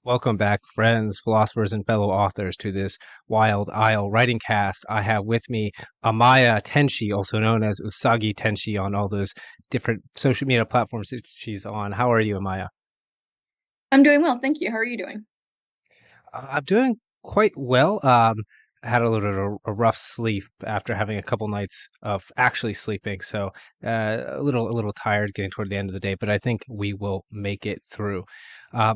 Welcome back, friends, philosophers, and fellow authors, to this Wild Isle writing cast. I have with me Amaya Tenshi, also known as Usagi Tenshi, on all those different social media platforms that she's on. How are you, Amaya? I'm doing well, thank you. How are you doing? I'm doing quite well. I had a little bit of a rough sleep after having a couple nights of actually sleeping, so a little tired getting toward the end of the day. But I think we will make it through.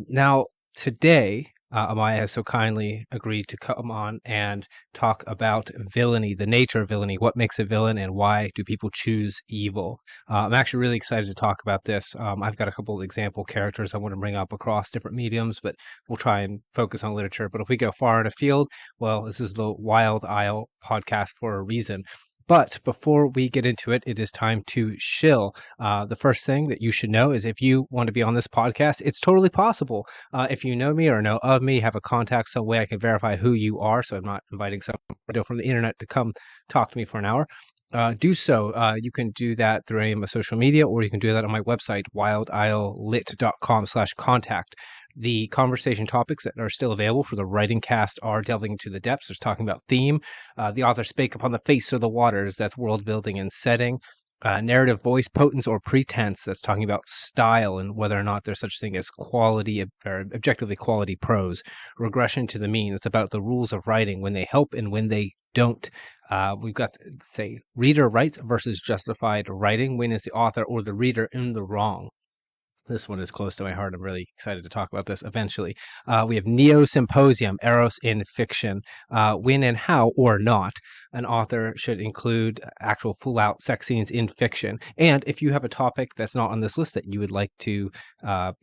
Now, today, Amaya has so kindly agreed to come on and talk about villainy, the nature of villainy, what makes a villain, and why do people choose evil. I'm actually really excited to talk about this. I've got a couple of example characters I want to bring up across different mediums, but we'll try and focus on literature. But if we go far in afield, well, this is the Wild Isle podcast for a reason. But before we get into it, it is time to shill. The first thing that you should know is if you want to be on this podcast, it's totally possible. If you know me or know of me, have a contact, some way I can verify who you are, so I'm not inviting some from the internet to come talk to me for an hour. Do so. You can do that through any of my social media, or you can do that on my website, wildislelit.com/contact. The conversation topics that are still available for the writing cast are delving into the depths. There's talking about theme. The author spake upon the face of the waters. That's world building and setting. Narrative voice, potence, or pretense. That's talking about style and whether or not there's such thing as quality or objectively quality prose. Regression to the mean. It's about the rules of writing, when they help and when they don't. We've got, say, reader rights versus justified writing. When is the author or the reader in the wrong? This one is close to my heart. I'm really excited to talk about this eventually. We have Neo Symposium, Eros in Fiction. When and how or not an author should include actual full out sex scenes in fiction. And if you have a topic that's not on this list that you would like to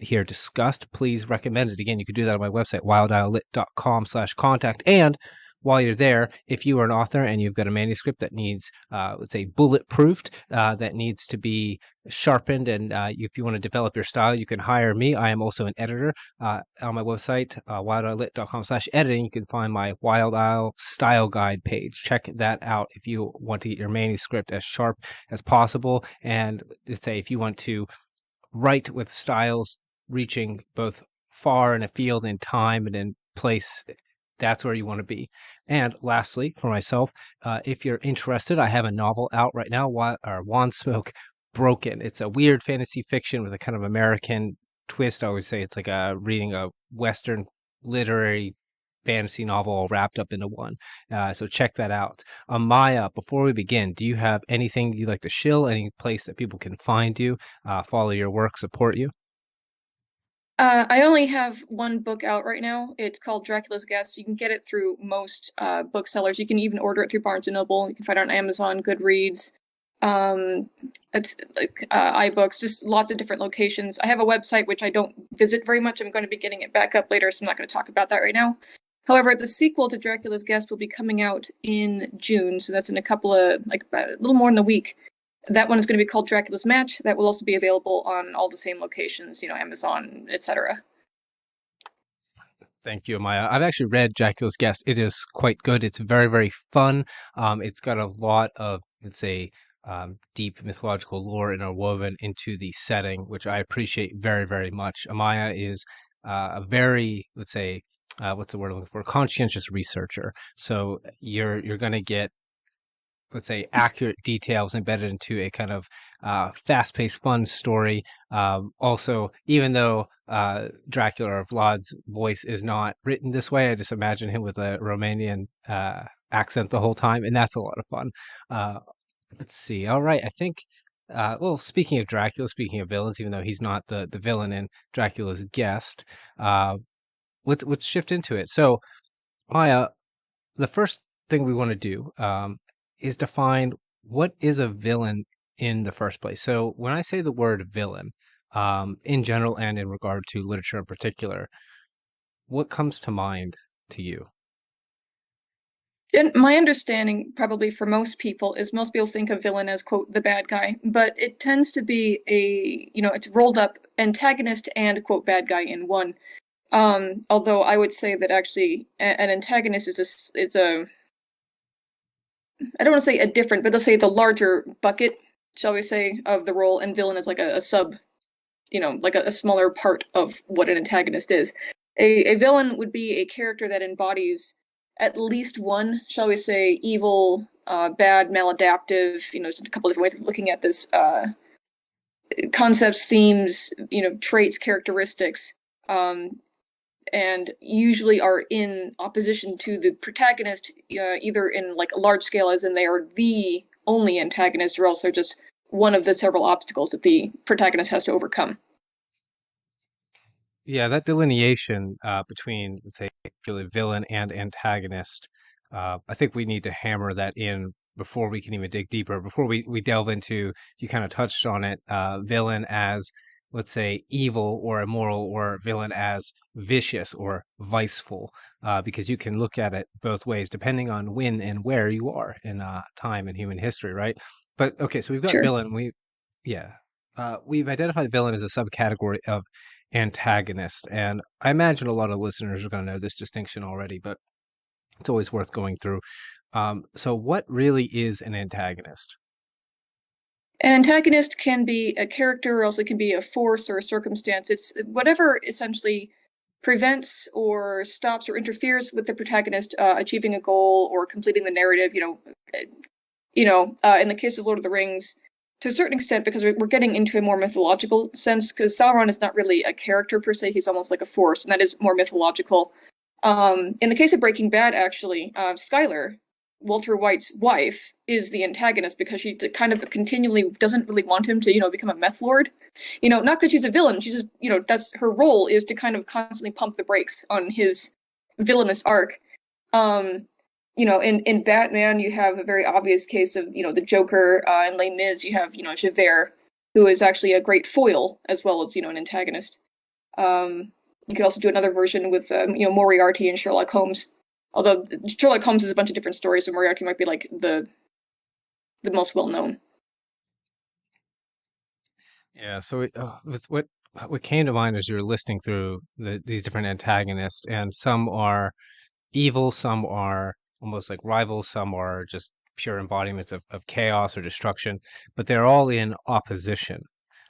hear discussed, please recommend it. Again, you can do that on my website, wildislelit.com/contact. And while you're there, if you are an author and you've got a manuscript that needs, let's say, bulletproofed, that needs to be sharpened, and if you want to develop your style, you can hire me. I am also an editor on my website, wildislet.com/editing. You can find my Wild Isle style guide page. Check that out if you want to get your manuscript as sharp as possible. And let's say if you want to write with styles reaching both far and afield in time and in place, that's where you want to be. And lastly, for myself, if you're interested, I have a novel out right now, Wand Smoke Broken. It's a weird fantasy fiction with a kind of American twist. I always say it's like reading a Western literary fantasy novel all wrapped up into one. So check that out. Maya, before we begin, do you have anything you'd like to shill? Any place that people can find you, follow your work, support you? I only have one book out right now. It's called Dracula's Guest. You can get it through most booksellers. You can even order it through Barnes and Noble. You can find it on Amazon, Goodreads. Um, it's like iBooks, just lots of different locations. I have a website which I don't visit very much. I'm going to be getting it back up later, so I'm not going to talk about that right now. However, the sequel to Dracula's Guest will be coming out in June, so that's in a couple of like about a little more than a week. That one is going to be called Dracula's Match. That will also be available on all the same locations, Amazon, etc. Thank you, Maya. I've actually read Dracula's Guest. It is quite good. It's very, very fun. It's got a lot of, let's say, deep mythological lore interwoven into the setting, which I appreciate very, very much. Amaya is a very, let's say, what's the word I'm looking for? Conscientious researcher. So you're going to get, let's say, accurate details embedded into a kind of fast-paced, fun story. Also, even though Dracula or Vlad's voice is not written this way, I just imagine him with a Romanian accent the whole time, and that's a lot of fun. Uh, let's see. All right, I think. Well, speaking of Dracula, speaking of villains, even though he's not the villain in Dracula's Guest, uh, let's shift into it. So, Maya, the first thing we want to do is define what is a villain in the first place. So when I say the word villain, in general and in regard to literature in particular, what comes to mind to you? And my understanding, probably for most people, is most people think of villain as, quote, the bad guy, but it tends to be it's rolled up antagonist and, quote, bad guy in one. Although I would say that actually an antagonist I don't want to say a different, but let's say the larger bucket, shall we say, of the role, and villain is like a sub, like a smaller part of what an antagonist is. A villain would be a character that embodies at least one, shall we say, evil, bad, maladaptive. There's a couple different ways of looking at this. Concepts, themes, traits, characteristics, and usually are in opposition to the protagonist, either in like a large scale, as in they are the only antagonist, or else they're just one of the several obstacles that the protagonist has to overcome. Yeah, that delineation between, let's say, really villain and antagonist, I think we need to hammer that in before we can even dig deeper. Before we delve into, you kind of touched on it, villain as, let's say, evil or immoral, or villain as vicious or viceful, because you can look at it both ways depending on when and where you are in time in human history, right? But okay, so we've got Sure. villain. Yeah, we've identified villain as a subcategory of antagonist. And I imagine a lot of listeners are going to know this distinction already, but it's always worth going through. So, what really is an antagonist? An antagonist can be a character, or else it can be a force or a circumstance. It's whatever essentially prevents or stops or interferes with the protagonist achieving a goal or completing the narrative. In the case of Lord of the Rings, to a certain extent, because we're getting into a more mythological sense, because Sauron is not really a character per se; he's almost like a force, and that is more mythological. In the case of Breaking Bad, actually, Skylar, Walter White's wife, is the antagonist because she kind of continually doesn't really want him to, become a meth lord. Not because she's a villain. She's just, that's her role, is to kind of constantly pump the brakes on his villainous arc. Um, in Batman, you have a very obvious case of, the Joker. In Les Mis, you have, Javert, who is actually a great foil as well as, an antagonist. Um, you could also do another version with, Moriarty and Sherlock Holmes. Although Sherlock Holmes is a bunch of different stories, so Moriarty might be like the most well known. Yeah, so what came to mind as you were listing through these different antagonists, and some are evil, some are almost like rivals, some are just pure embodiments of chaos or destruction, but they're all in opposition.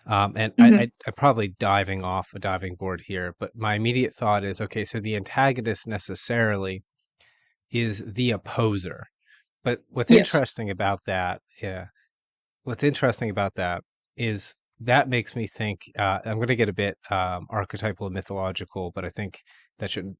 And Mm-hmm. I probably diving off a diving board here, but my immediate thought is, okay, so the antagonist necessarily is the opposer. But what's Yes. interesting about that, yeah, what's interesting about that is that makes me think. I'm going to get a bit archetypal and mythological, but I think that shouldn't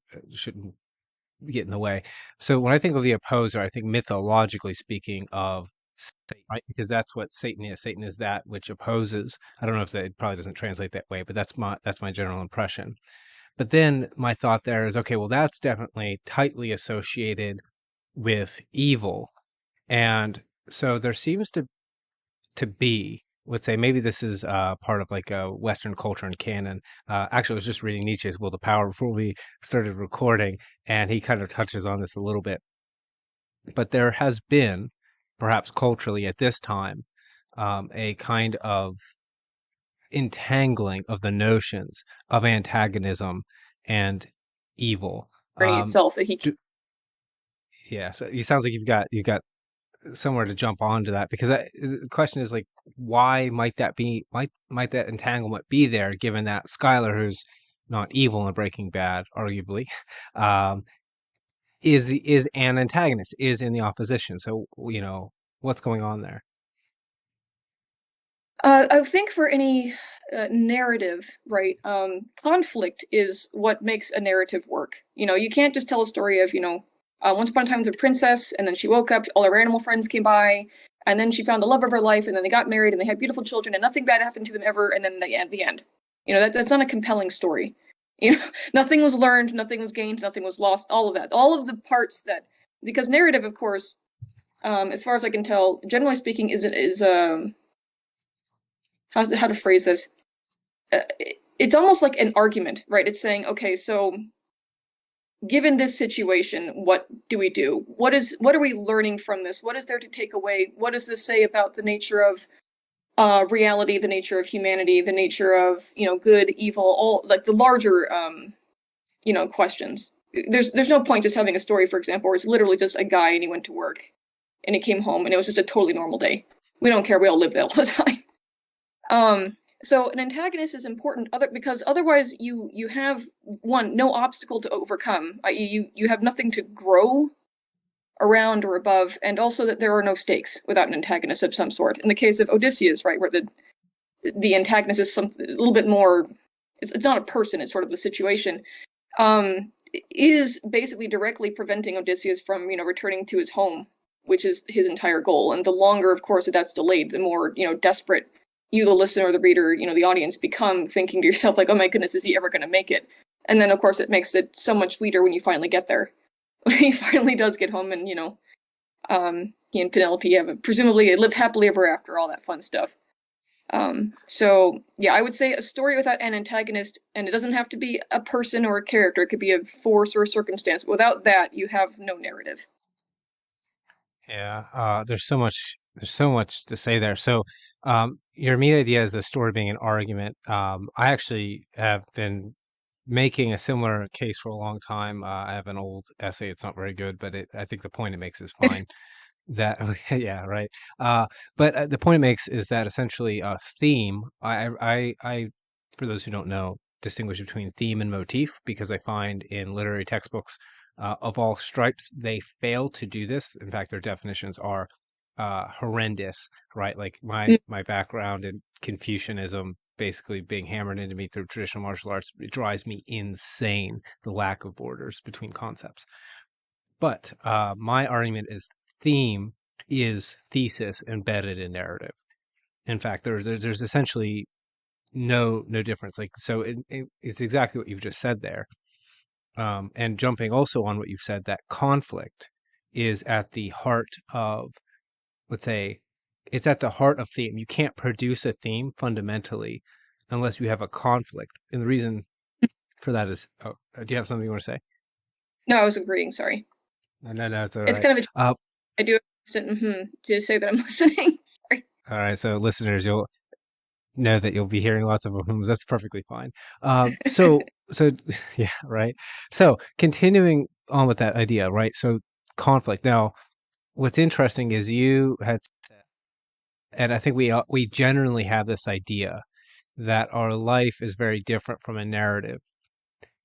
get in the way. So when I think of the opposer, I think mythologically speaking of Satan, right? Because that's what Satan is. Satan is that which opposes. I don't know if that, it probably doesn't translate that way, but that's my general impression. But then my thought there is, okay, well, that's definitely tightly associated with evil, and so there seems to be, let's say, maybe this is part of like a Western culture and canon. Actually, I was just reading Nietzsche's Will to Power before we started recording, and he kind of touches on this a little bit. But there has been, perhaps culturally at this time, a kind of entangling of the notions of antagonism and evil. Journey Um, itself that he do, yeah, so it sounds like you've got somewhere to jump onto that, because the question is like, why might that be, might that entanglement be there, given that Skylar, who's not evil in Breaking Bad arguably, um is an antagonist, is in the opposition. So what's going on there? I think for any narrative, right? Conflict is what makes a narrative work. You can't just tell a story of, once upon a time there was a princess, and then she woke up, all her animal friends came by, and then she found the love of her life, and then they got married, and they had beautiful children, and nothing bad happened to them ever, and then the end. That's not a compelling story. Nothing was learned, nothing was gained, nothing was lost. All of that, all of the parts that, because narrative, of course, as far as I can tell, generally speaking, is how to phrase this. It's almost like an argument, right? It's saying, okay, so given this situation, what do we do? What are we learning from this? What is there to take away? What does this say about the nature of reality, the nature of humanity, the nature of good, evil, all like the larger questions. There's no point just having a story, for example, where it's literally just a guy and he went to work and he came home and it was just a totally normal day. We don't care. We all live that all the time. So an antagonist is important because otherwise you have one no obstacle to overcome, i.e. you have nothing to grow around or above, and also that there are no stakes without an antagonist of some sort. In the case of Odysseus, right, where the antagonist is something a little bit more. It's not a person; it's sort of the situation. Is basically directly preventing Odysseus from returning to his home, which is his entire goal. And the longer, of course, that's delayed, the more desperate you, the listener, the reader, the audience, become, thinking to yourself like, "Oh my goodness, is he ever going to make it?" And then, of course, it makes it so much sweeter when you finally get there. When he finally does get home, and he and Penelope have presumably live happily ever after, all that fun stuff. So yeah, I would say a story without an antagonist, and it doesn't have to be a person or a character, it could be a force or a circumstance. Without that, you have no narrative. Yeah, there's so much to say there. So, your main idea is the story being an argument. I actually have been making a similar case for a long time. I have an old essay. It's not very good, but I think the point it makes is fine. That yeah, right. But the point it makes is that essentially a theme. For those who don't know, distinguish between theme and motif because I find in literary textbooks of all stripes they fail to do this. In fact, their definitions are horrendous. Right, like my background in Confucianism basically being hammered into me through traditional martial arts, it drives me insane the lack of borders between concepts. But my argument is theme is thesis embedded in narrative. In fact, there's essentially no difference. Like so, it's exactly what you've just said there. And jumping also on what you've said, that conflict is at the heart of, let's say, it's at the heart of theme. You can't produce a theme fundamentally unless you have a conflict. And the reason for that is, oh, do you have something you want to say? No, I was agreeing. Sorry, No, it's all it's right. kind of a. Uh, I do to say that I'm listening. Sorry. all right. So listeners, you'll know that you'll be hearing lots of whom's. That's perfectly fine. So yeah, right. So continuing on with that idea, right? So conflict. Now, what's interesting is you had said, and I think we generally have this idea that our life is very different from a narrative.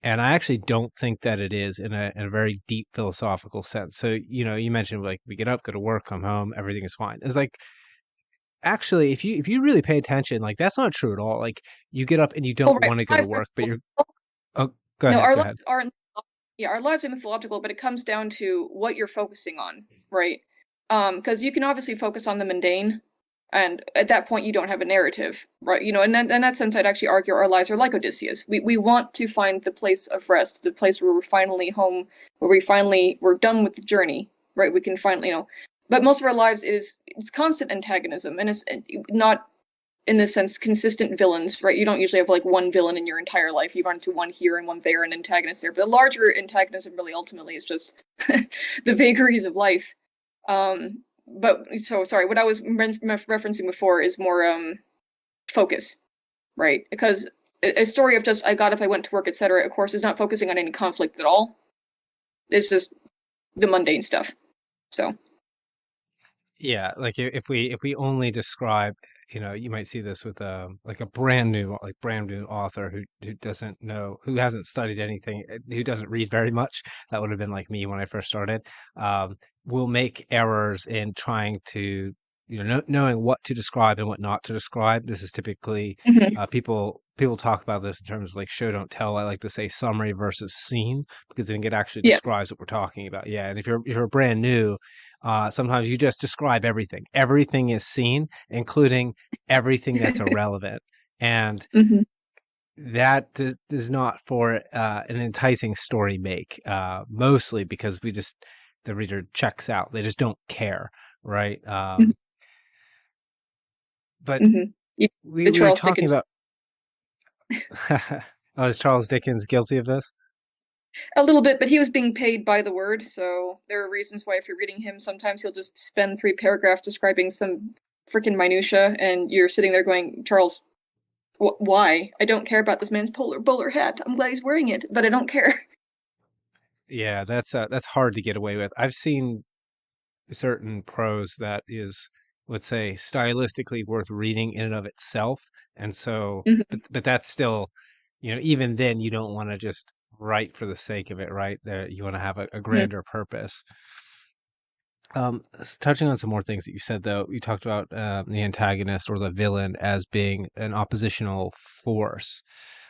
And I actually don't think that it is in a very deep philosophical sense. So, you mentioned like we get up, go to work, come home, everything is fine. It's like actually, if you really pay attention, like that's not true at all. Like you get up and you Oh don't right, want to go to lives are work, but you're oh, no, our go lives ahead. aren't. Yeah, our lives are mythological, but it comes down to what you're focusing on, right? Because you can obviously focus on the mundane, and at that point you don't have a narrative, right? In that sense, I'd actually argue our lives are like Odysseus. We want to find the place of rest, the place where we're finally home, where we're done with the journey, right? We can finally, But most of our lives is it's constant antagonism, and it's not in this sense consistent villains, right? You don't usually have like one villain in your entire life. You run into one here and one there, and antagonist there. But the larger antagonism really ultimately is just the vagaries of life. But so sorry, what I was referencing before is more focus, right? Because a story of just I got up, I went to work, etc. Of course, is not focusing on any conflict at all. It's just the mundane stuff. So. Yeah, like if we only describe, you might see this with like a brand new author who doesn't know, who hasn't studied anything, who doesn't read very much. That would have been like me when I first started. Will make errors in trying to, knowing what to describe and what not to describe. This is typically Mhm. people talk about this in terms of like show don't tell. I like to say summary versus scene because I think it actually Yeah. describes what we're talking about. Yeah, and if you're brand new, sometimes you just describe everything. Everything is seen, including everything that's irrelevant. And Hmm. that does not for an enticing story make, mostly because the reader checks out. They just don't care, right? But Hmm. we, The we were Charles talking Dickens. about, oh, is Charles Dickens guilty of this? A little bit, but he was being paid by the word, so there are reasons why if you're reading him, sometimes he'll just spend 3 paragraphs describing some freaking minutia, and you're sitting there going, Charles, why? I don't care about this man's polar bowler hat. I'm glad he's wearing it, but I don't care. Yeah, that's hard to get away with. I've seen certain prose that is would say, stylistically worth reading in and of itself. And so, Mhm. but that's still, even then, you don't want to just write for the sake of it, right? There, you want to have a Mhm. grander purpose. Touching on some more things that you said, though, you talked about the antagonist or the villain as being an oppositional force.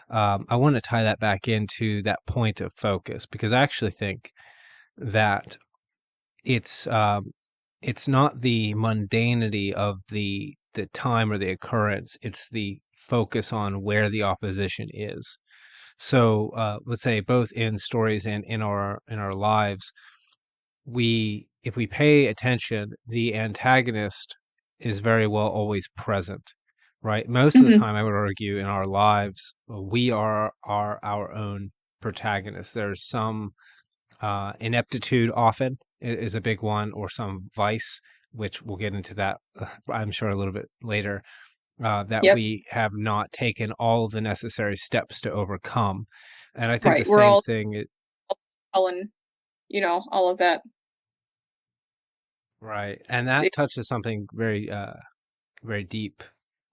I want to tie that back into that point of focus because I actually think that it's um, it's not the mundanity of the time or the occurrence. It's the focus on where the opposition is. So let's say both in stories and in our lives, we if we pay attention, the antagonist is very well always present, right? Most of the Mhm. time, I would argue in our lives, we are our own protagonists. There's some ineptitude often is a big one, or some vice, which we'll get into that, I'm sure, a little bit later, that Yep. we have not taken all the necessary steps to overcome. And I think the Right. We're same all thing, Ellen, all of that. right? And that touches something very, very deep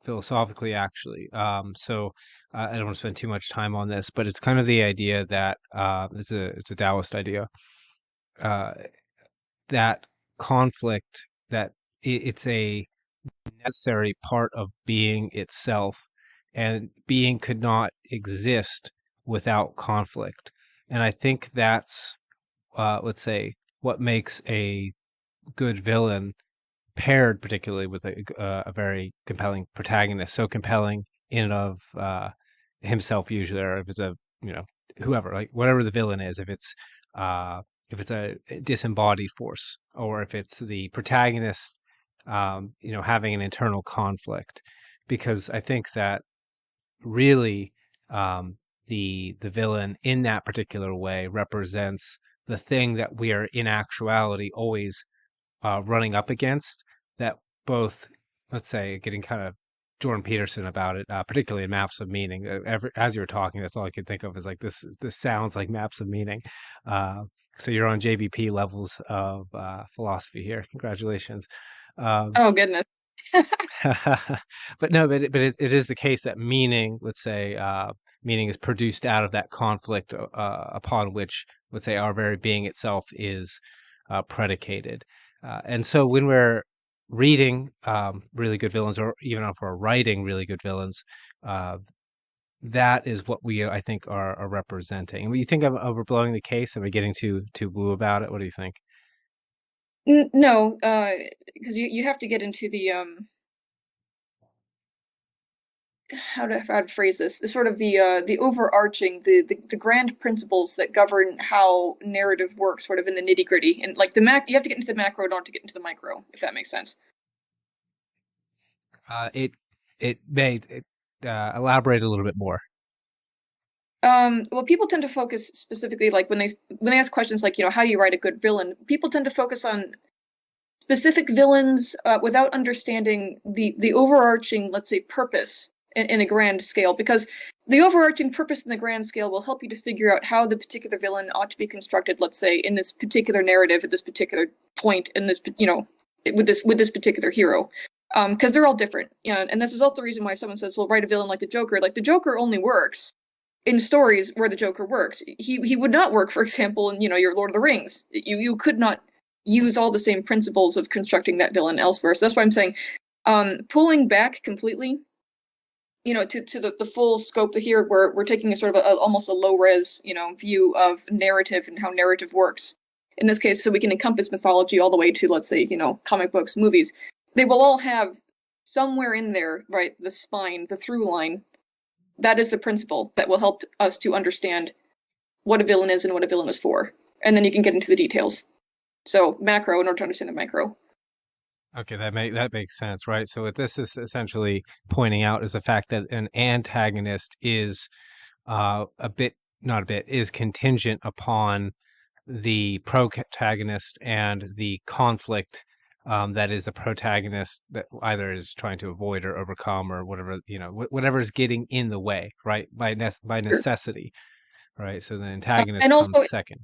philosophically, actually. So I don't want to spend too much time on this, but it's kind of the idea that it's a Taoist idea, uh, that conflict, that it's a necessary part of being itself, and being could not exist without conflict. And I think that's, let's say, what makes a good villain paired particularly with a very compelling protagonist, so compelling in and of himself usually, or if it's a, you know whoever, like whatever the villain is, uh, if it's a disembodied force, or if it's the protagonist, having an internal conflict, because I think that really, the villain in that particular way represents the thing that we are in actuality always running up against, that both, let's say, getting kind of Jordan Peterson about it, particularly in Maps of Meaning. As you were talking, that's all I could think of, is like, this sounds like Maps of Meaning. Uh, so you're on JVP levels of philosophy here. Congratulations. Um, Oh goodness. but no, but it is the case that meaning, let's say, meaning is produced out of that conflict, upon which, let's say, our very being itself is predicated. And so when we're reading really good villains, or even if we're writing really good villains, uh, that is what we, I think, are representing. And you think I'm overblowing the case? Am I getting too woo about it? What do you think? No, because you have to get into the how to phrase this, the sort of the overarching, the grand principles that govern how narrative works, sort of in the nitty gritty, and like you have to get into the macro in order to get into the micro, if that makes sense. It may elaborate a little bit more. Well, people tend to focus specifically, like when they ask questions like, how do you write a good villain? People tend to focus on specific villains without understanding the overarching, let's say, purpose in a grand scale, because the overarching purpose in the grand scale will help you to figure out how the particular villain ought to be constructed, let's say, in this particular narrative at this particular point in this, with this particular hero. Because they're all different, and this is also the reason why someone says, "Well, write a villain like the Joker." Like the Joker only works in stories where the Joker works. He would not work, for example, in your Lord of the Rings. You could not use all the same principles of constructing that villain elsewhere. So that's why I'm saying, pulling back completely, to the full scope here, where we're taking a sort of almost a low res, view of narrative and how narrative works. In this case, so we can encompass mythology all the way to, let's say, comic books, movies. They will all have somewhere in there, right, the spine, the through line. That is the principle that will help us to understand what a villain is and what a villain is for. And then you can get into the details. So macro in order to understand the micro. Okay, that makes sense, right? So what this is essentially pointing out is the fact that an antagonist is a bit, not a bit, is contingent upon the protagonist and the conflict, that is the protagonist that either is trying to avoid or overcome, or whatever, whatever is getting in the way, right? By Sure. necessity, right? So the antagonist And comes also, second.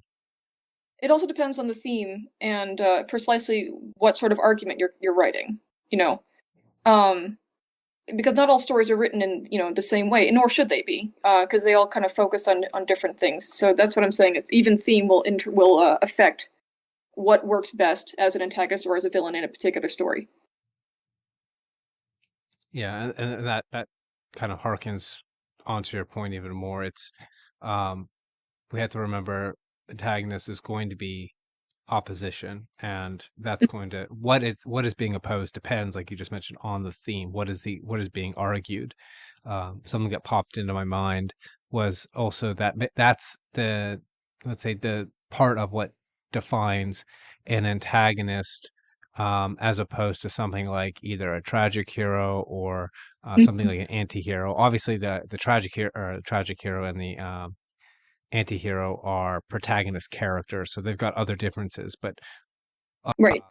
it also depends on the theme and precisely what sort of argument you're writing. you know. Um, because not all stories are written in, the same way, nor should they be, because they all kind of focus on different things. So that's what I'm saying. It's even theme will affect what works best as an antagonist or as a villain in a particular story. Yeah, and that kind of harkens onto your point even more. It's um, we have to remember antagonist is going to be opposition, and that's going to what is being opposed depends, like you just mentioned, on the theme. What is being argued? Something that popped into my mind was also that's the, let's say, the part of what defines an antagonist, as opposed to something like either a tragic hero or something like an anti-hero. Obviously, the tragic hero and the anti-hero are protagonist characters, so they've got other differences. Uh, Right.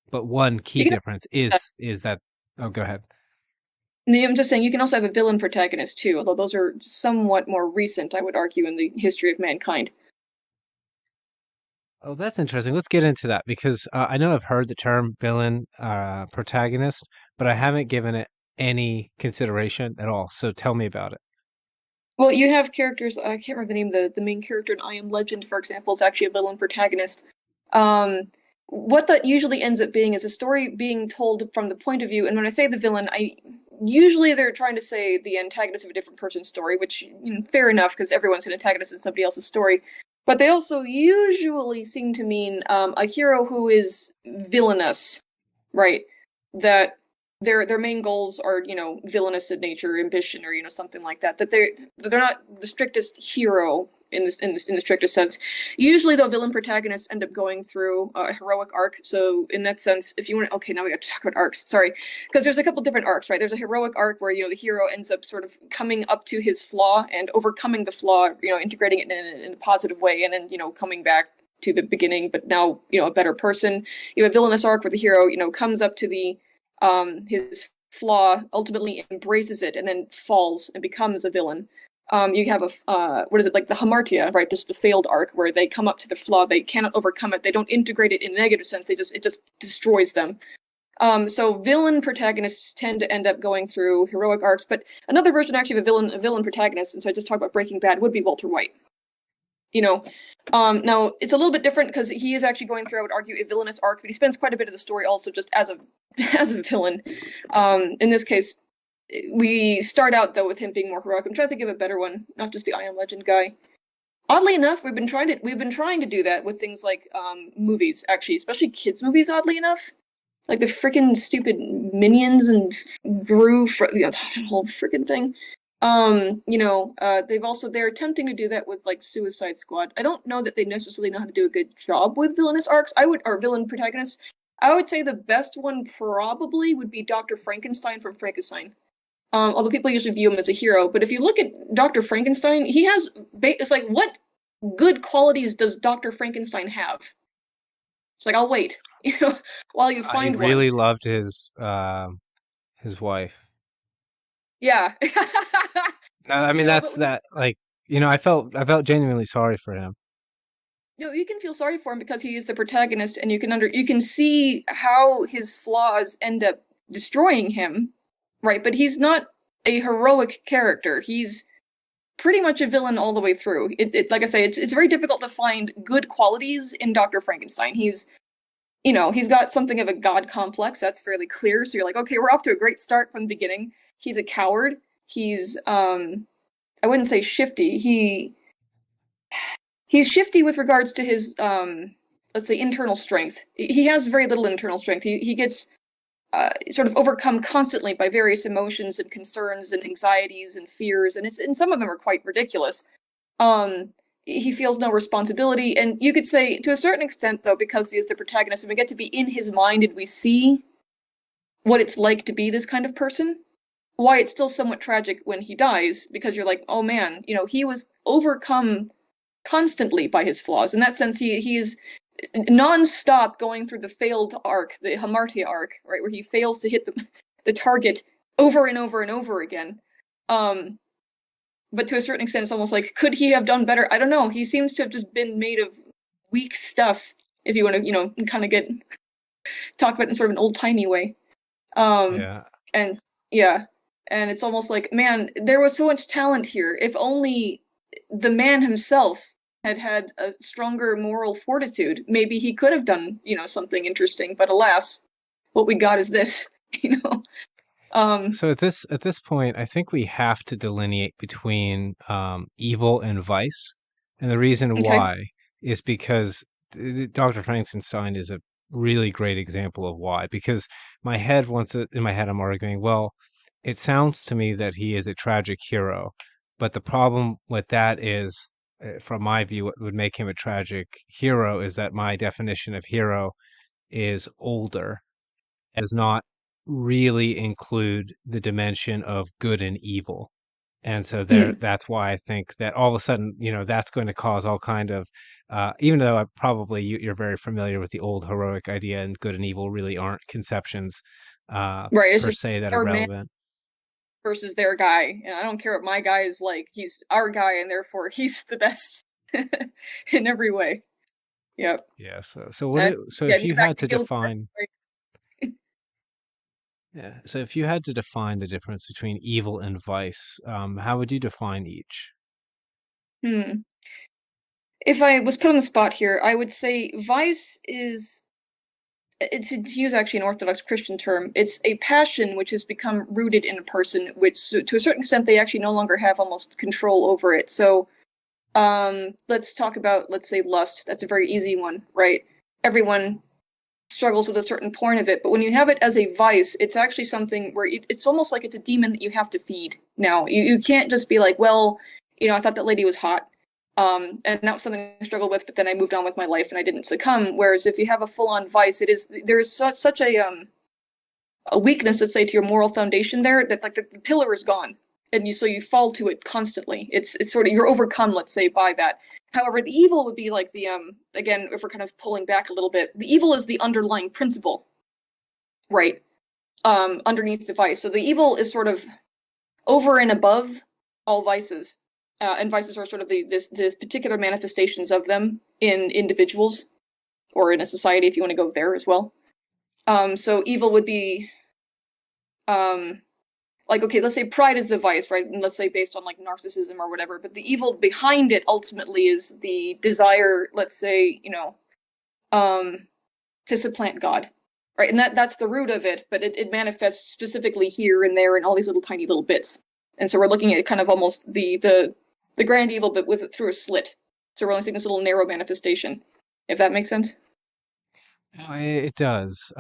but one You key can difference is that. Oh, go ahead. I'm just saying you can also have a villain protagonist too, although those are somewhat more recent, I would argue, in the history of mankind. Oh, that's interesting. Let's get into that because I know I've heard the term villain protagonist, but I haven't given it any consideration at all. So tell me about it. Well, you have characters. I can't remember the name. The main character in I Am Legend, for example, is actually a villain protagonist. Um, what that usually ends up being is a story being told from the point of view. And when I say the villain, I usually they're trying to say the antagonist of a different person's story, which fair enough because everyone's an antagonist in somebody else's story. But they also usually seem to mean a hero who is villainous, right? That their main goals are villainous in nature, ambition, or something like that. That they're not the strictest hero in the strictest sense. Usually, though, villain protagonists end up going through a heroic arc. So, in that sense, if you want, okay, now we got to talk about arcs. Sorry, because there's a couple different arcs, right? There's a heroic arc where the hero ends up sort of coming up to his flaw and overcoming the flaw, integrating it in a positive way, and then coming back to the beginning, but now a better person. You have a villainous arc where the hero comes up to the his flaw, ultimately embraces it, and then falls and becomes a villain. You have a what is it, like the hamartia, right? This is the failed arc where they come up to the flaw, they cannot overcome it, they don't integrate it in a negative sense, it just destroys them. So villain protagonists tend to end up going through heroic arcs, but another version actually of a villain protagonist, and so I just talked about Breaking Bad, would be Walter White. You know, now it's a little bit different because he is actually going through, I would argue, a villainous arc, but he spends quite a bit of the story also just as a as a villain. In this case, we start out though with him being more heroic. I'm trying to think of a better one, not just the I Am Legend guy. Oddly enough, we've been trying to do that with things like movies, actually, especially kids movies. Oddly enough, like the freaking stupid Minions and Gru, that whole freaking thing. They're attempting to do that with like Suicide Squad. I don't know that they necessarily know how to do a good job with villainous arcs. Or villain protagonists. I would say the best one probably would be Dr. Frankenstein from Frankenstein. Although people usually view him as a hero, but if you look at Dr. Frankenstein, it's like, what good qualities does Dr. Frankenstein have? It's like, I'll wait, while you I find one. really loved his wife. Yeah. I mean, But that's when that. Like, I felt genuinely sorry for him. you can feel sorry for him because he is the protagonist, and you can see how his flaws end up destroying him, right? But he's not a heroic character. He's pretty much a villain all the way through. Like I say, it's very difficult to find good qualities in Dr. Frankenstein. He's got something of a god complex. That's fairly clear. So you're like, okay, we're off to a great start from the beginning. He's a coward. He's I wouldn't say shifty. He's shifty with regards to his let's say internal strength. He has very little internal strength. He gets sort of overcome constantly by various emotions and concerns and anxieties and fears, and some of them are quite ridiculous. He feels no responsibility, and you could say to a certain extent, though, because he is the protagonist, and we get to be in his mind, and we see what it's like to be this kind of person. Why it's still somewhat tragic when he dies, because you're like, oh man, he was overcome constantly by his flaws. In that sense, he's non-stop going through the failed arc, the Hamartia arc, right, where he fails to hit the target over and over and over again. But to a certain extent, it's almost like, could he have done better? I don't know. He seems to have just been made of weak stuff, if you want to, kind of talk about it in sort of an old-timey way. Um, Yeah. and yeah, and it's almost like, man, there was so much talent here. If only the man himself had had a stronger moral fortitude, maybe he could have done, something interesting. But alas, what we got is this, you know. Um, So at this point, I think we have to delineate between evil and vice, and the reason okay, why is because Dr. Frankenstein is a really great example of why. Because in my head, I'm arguing, well, it sounds to me that he is a tragic hero, but the problem with that is, from my view, what would make him a tragic hero is that my definition of hero is older, does not really include the dimension of good and evil. And so mm, that's why I think that all of a sudden, that's going to cause all kind of, even though you're very familiar with the old heroic idea, and good and evil really aren't conceptions right. It's per just se that are our man relevant. versus their guy, and I don't care what my guy is like. He's our guy, and therefore he's the best in every way. Yep. Yeah. So Yeah, if you you back had to to Gilmore, define, right? yeah, so if you had to define the difference between evil and vice, how would you define each? Hmm. If I was put on the spot here, I would say vice is, it's to use actually an Orthodox Christian term, it's a passion which has become rooted in a person, which to a certain extent they actually no longer have almost control over it. So, let's talk about, let's say, lust. That's a very easy one, right? Everyone struggles with a certain point of it, but when you have it as a vice, it's actually something where it's almost like it's a demon that you have to feed. Now, you can't just be like, well, I thought that lady was hot. And that was something I struggled with, but then I moved on with my life and I didn't succumb. Whereas if you have a full-on vice, there's such a weakness, let's say, to your moral foundation there, that like the pillar is gone, and you fall to it constantly. It's sort of, you're overcome, let's say, by that. However, the evil would be like the again, if we're kind of pulling back a little bit, the evil is the underlying principle, right? Underneath the vice. So the evil is sort of over and above all vices, and vices are sort of this particular manifestations of them in individuals or in a society, if you want to go there as well. So evil would be, um, like, okay, let's say pride is the vice, right? And let's say based on like narcissism or whatever, but the evil behind it ultimately is the desire, let's say, um, to supplant God, right? And that's the root of it, but it manifests specifically here and there in all these little tiny little bits. And so we're looking at kind of almost the grand evil, but with it through a slit. So we're only seeing this little narrow manifestation, if that makes sense. No, it does.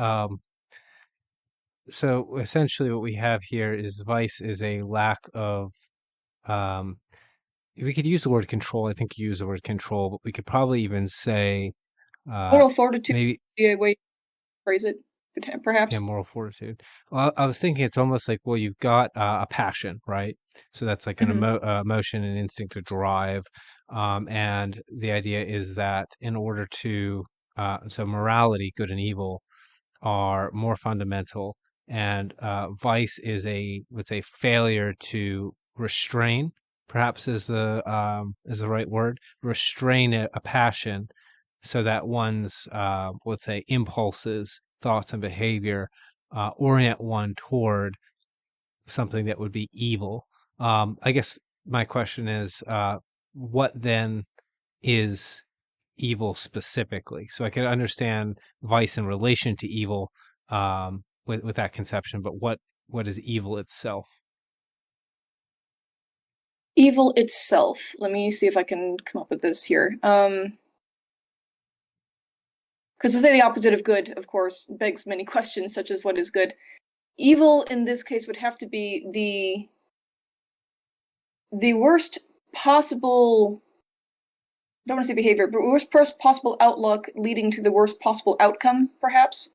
So essentially, what we have here is vice is a lack of. Um, we could use the word control. I think you use the word control, but we could probably even say uh, Moral fortitude maybe would be a way to phrase it, yeah, perhaps. moral fortitude. Well, I was thinking it's almost like, well, you've got a passion, right? So that's like an Mm-hmm. emotion, an instinct to drive, and the idea is that in order to so morality, good and evil, are more fundamental, and vice is let's say, failure to restrain. Perhaps is the right word. Restrain a passion, so that one's let's say impulses, thoughts, and behavior orient one toward something that would be evil. I guess my question is, what then is evil specifically? So I can understand vice in relation to evil, with that conception, but what is evil itself? Evil itself. Let me see if I can come up with this here. Because to say the opposite of good, of course, begs many questions, such as what is good. Evil in this case would have to be the worst possible. I don't want to say behavior, but worst possible outlook leading to the worst possible outcome, perhaps.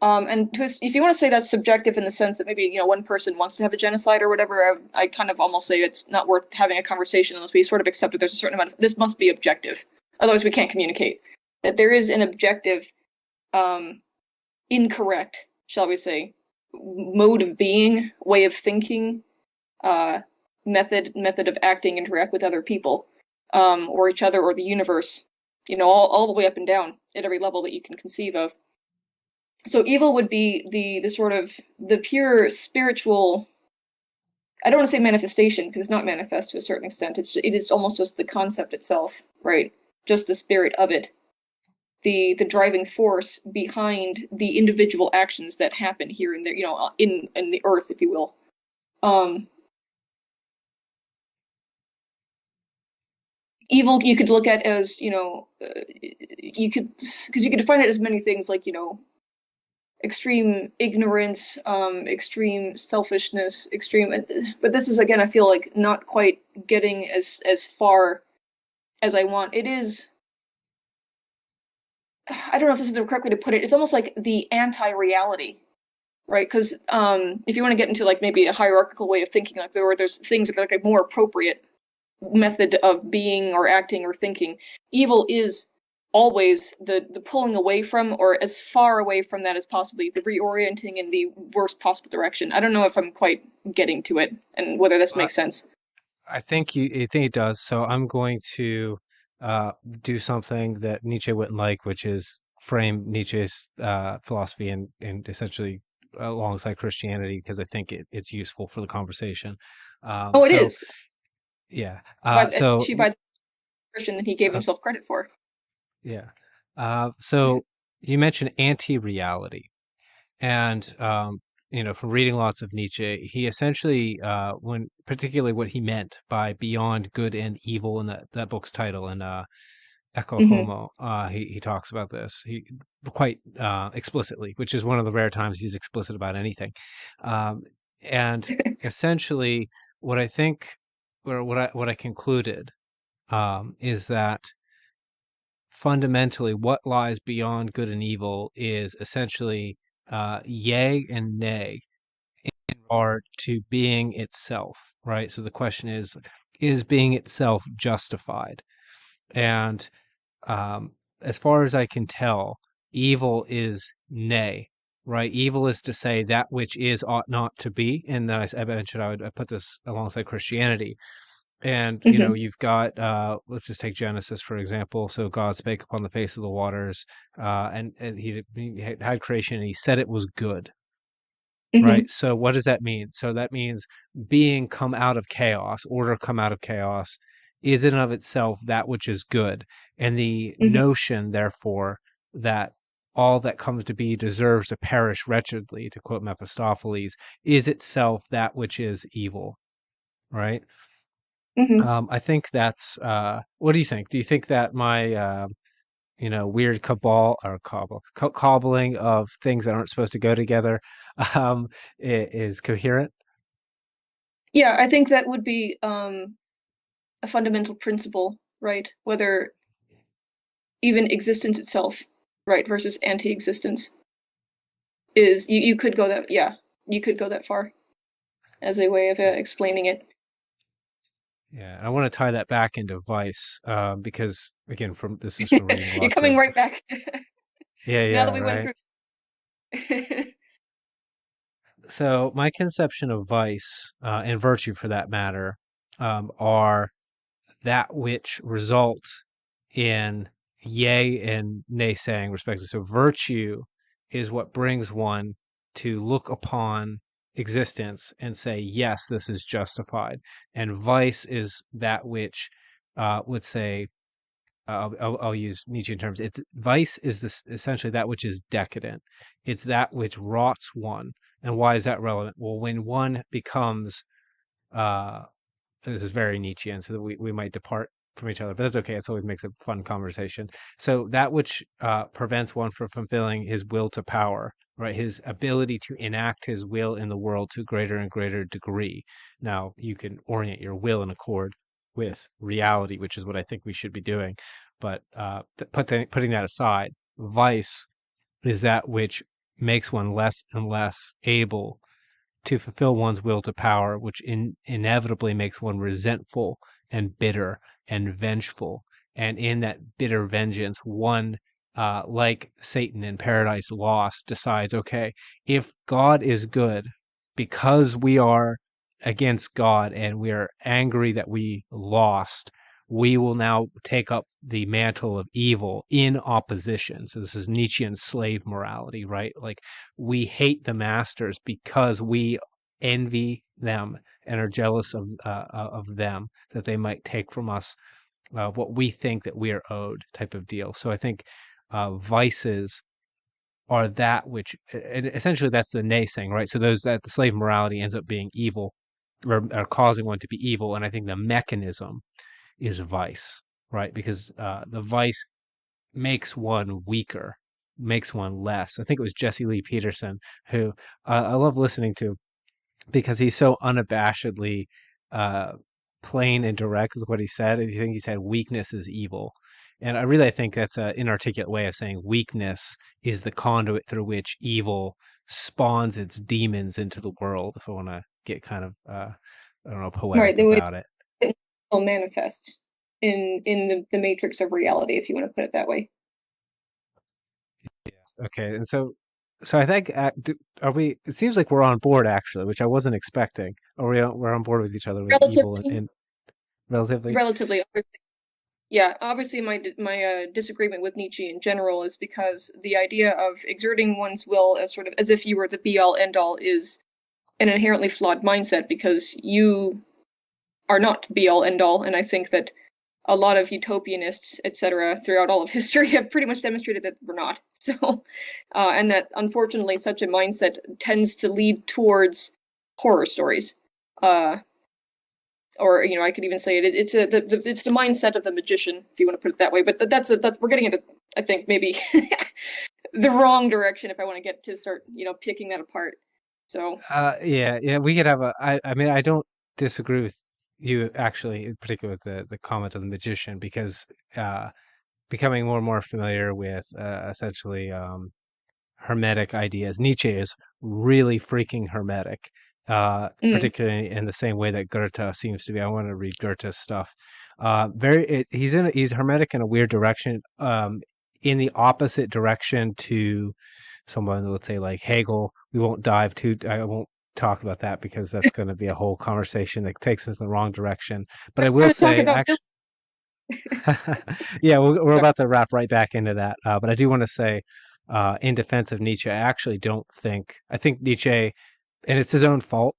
And if you want to say that's subjective in the sense that maybe one person wants to have a genocide or whatever, I kind of almost say it's not worth having a conversation unless we sort of accept that there's a certain amount of this must be objective, otherwise we can't communicate. That there is an objective, um, incorrect, shall we say, mode of being, way of thinking, uh, method of acting, interact with other people, or each other or the universe, all the way up and down at every level that you can conceive of. So evil would be the sort of the pure spiritual. I don't want to say manifestation because it's not manifest to a certain extent. It is almost just the concept itself, right? Just the spirit of it, the driving force behind the individual actions that happen here and there, in the earth, if you will. Um, Evil you could look at as you could because you could define it as many things like extreme ignorance, extreme selfishness, extreme. But this is again, I feel like not quite getting as far as I want. It is. I don't know if this is the correct way to put it. It's almost like the anti-reality, right? Because if you want to get into like maybe a hierarchical way of thinking, like there's things that are like a more appropriate method of being or acting or thinking. Evil is always the pulling away from or as far away from that as possibly the reorienting in the worst possible direction. I don't know if I'm quite getting to it and whether this I, makes sense. I think it does. So I'm going to uh, do something that Nietzsche wouldn't like, which is frame Nietzsche's philosophy and essentially alongside Christianity, because I think it's useful for the conversation. Oh, it So is yeah, by so she by the Christian that he gave uh, himself credit for. yeah, so you mentioned anti-reality. And from reading lots of Nietzsche, he essentially, when particularly what he meant by beyond good and evil in that book's title, and Echo Mm-hmm. Homo, he talks about this he quite explicitly, which is one of the rare times he's explicit about anything. Um, and essentially, what I think, or what I concluded, is that fundamentally what lies beyond good and evil is essentially yay and nay are to being itself, right? So the question is being itself justified? And um, as far as I can tell, evil is nay, right? Evil is to say that which is ought not to be. And then I mentioned I put this alongside Christianity. And Mm-hmm. you've got let's just take Genesis for example. So God spake upon the face of the waters, and he had creation, and he said it was good, Mm-hmm. right? So what does that mean? So that means being come out of chaos, order come out of chaos, is in and of itself that which is good. And the Mm-hmm. notion, therefore, that all that comes to be deserves to perish wretchedly, to quote Mephistopheles, is itself that which is evil, right? Mm-hmm. I think that's. What do you think? Do you think that my weird cobbling of things that aren't supposed to go together um, is coherent? Yeah, I think that would be a fundamental principle, right? Whether even existence itself, right, versus anti-existence is you could go that yeah, you could go that far as a way of explaining it. Yeah, I want to tie that back into Vice, because again, from this is from reading You're lots coming of. right back Yeah, now yeah, that we went right. through. So my conception of vice, and virtue for that matter, are that which result in yea and naysaying respectively. So virtue is what brings one to look upon existence and say, yes, this is justified. And vice is that which would say, I'll use Nietzschean terms. It's vice is this essentially that which is decadent. It's that which rots one. And why is that relevant? Well, when one becomes uh, this is very Nietzschean, so that we might depart from each other, but that's okay. It always makes a fun conversation. So that which prevents one from fulfilling his will to power, right? His ability to enact his will in the world to a greater and greater degree. Now, you can orient your will in accord with reality, which is what I think we should be doing. But putting that aside, vice is that which makes one less and less able to fulfill one's will to power, which inevitably makes one resentful and bitter and vengeful. And in that bitter vengeance, one, like Satan in Paradise Lost, decides, okay, if God is good, because we are against God and we are angry that we lost, we will now take up the mantle of evil in opposition. So this is Nietzschean slave morality, right? Like we hate the masters because we envy them and are jealous of them, that they might take from us what we think that we are owed, type of deal. So I think vices are that which, and essentially that's the naysaying, right? So those that the slave morality ends up being evil, or causing one to be evil, and I think the mechanism is vice, right? Because the vice makes one weaker, makes one less. I think it was Jesse Lee Peterson who I love listening to, because he's so unabashedly uh, plain and direct with what he said. I think he said weakness is evil. And I think that's an inarticulate way of saying weakness is the conduit through which evil spawns its demons into the world. If I want to get kind of, I don't know, Right, poetic the way about it. it will manifest in the matrix of reality, if you want to put it that way. Yes. Okay. And so I think, are we? It seems like we're on board actually, which I wasn't expecting. Are we're on board with each other with evil Relatively, and relatively? relatively. Yeah, obviously my disagreement with Nietzsche in general is because the idea of exerting one's will as sort of as if you were the be all end all is an inherently flawed mindset because you are not the be all end all, and I think that a lot of utopianists, etc., throughout all of history have pretty much demonstrated that we're not. So, and that unfortunately such a mindset tends to lead towards horror stories. Uh, or I could even say it's the mindset of the magician, if you want to put it that way. But that's we're getting into, I think, maybe the wrong direction if I want to get to start picking that apart. So Yeah, yeah, we could have a. I mean, I don't disagree with you actually, in particular with the comment of the magician, because uh, becoming more and more familiar with essentially hermetic ideas. Nietzsche is really freaking hermetic, mm, particularly in the same way that Goethe seems to be. I want to read Goethe's stuff. He's hermetic in a weird direction, in the opposite direction to someone, let's say like Hegel. We won't dive too. I won't talk about that because that's going to be a whole conversation that takes us in the wrong direction. But I will trying to talk say, about actually, yeah, we're about to wrap right back into that. But I do want to say, in defense of Nietzsche, I actually don't think. I think Nietzsche, and it's his own fault,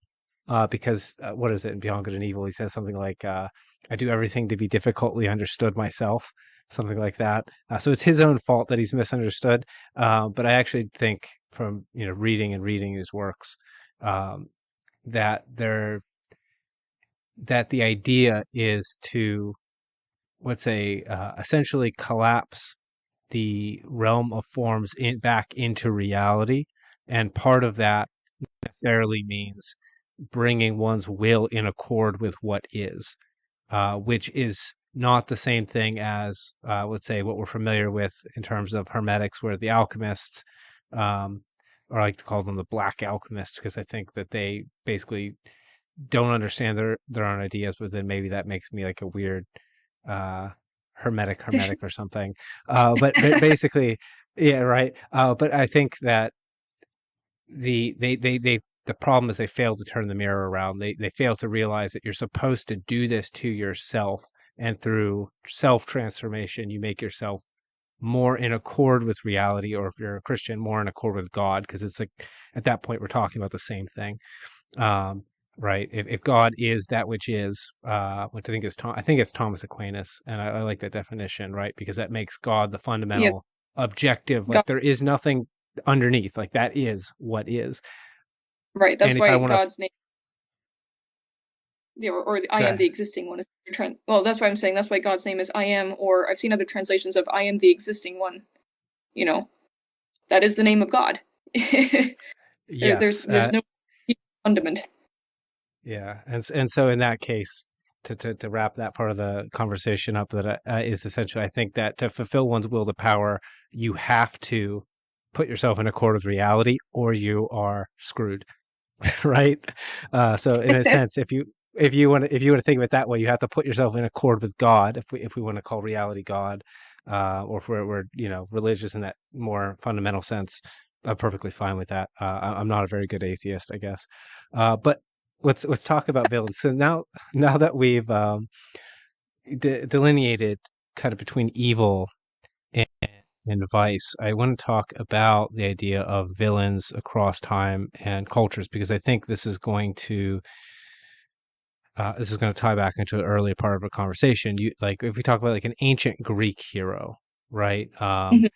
because what is it in Beyond Good and Evil? He says something like, "I do everything to be difficultly understood myself," something like that. So it's his own fault that he's misunderstood. But I actually think, from reading his works, um, that that the idea is to, let's say, essentially collapse the realm of forms back into reality, and part of that necessarily means bringing one's will in accord with what is, which is not the same thing as, let's say, what we're familiar with in terms of hermetics, where the alchemists, um, or I like to call them the black alchemists, because I think that they basically don't understand their own ideas, but then maybe that makes me like a weird uh hermetic or something. But basically, yeah, right. But I think that the problem is they fail to turn the mirror around. They fail to realize that you're supposed to do this to yourself, and through self transformation you make yourself more in accord with reality, or if you're a Christian, more in accord with God, because it's like at that point we're talking about the same thing. um, right? If God is that which is, which I think is I think it's Thomas Aquinas, and I like that definition, right? Because that makes God the yeah, fundamental objective. God, Like there is nothing underneath. Like that is what is. right. And That's if I why want to, God's name, or I go am the ahead. existing one is well, that's why I'm saying that's why God's name is I am, or I've seen other translations of I am the existing one. You know, that is the name of God. Yes, There's no fundament. yeah, and so in that case, to wrap that part of the conversation up, that is essentially, I think that to fulfill one's will to power, you have to put yourself in accord with reality, or you are screwed. Right? So in a sense, if you want to think of it that way, you have to put yourself in accord with God. If we want to call reality God, or if we're religious in that more fundamental sense, I'm perfectly fine with that. I'm not a very good atheist, I guess. But let's talk about villains. So now that we've delineated kind of between evil and, and vice, I want to talk about the idea of villains across time and cultures, because I think this is going to tie back into an earlier part of our conversation. You like if we talk about like an ancient Greek hero, right? Mhm.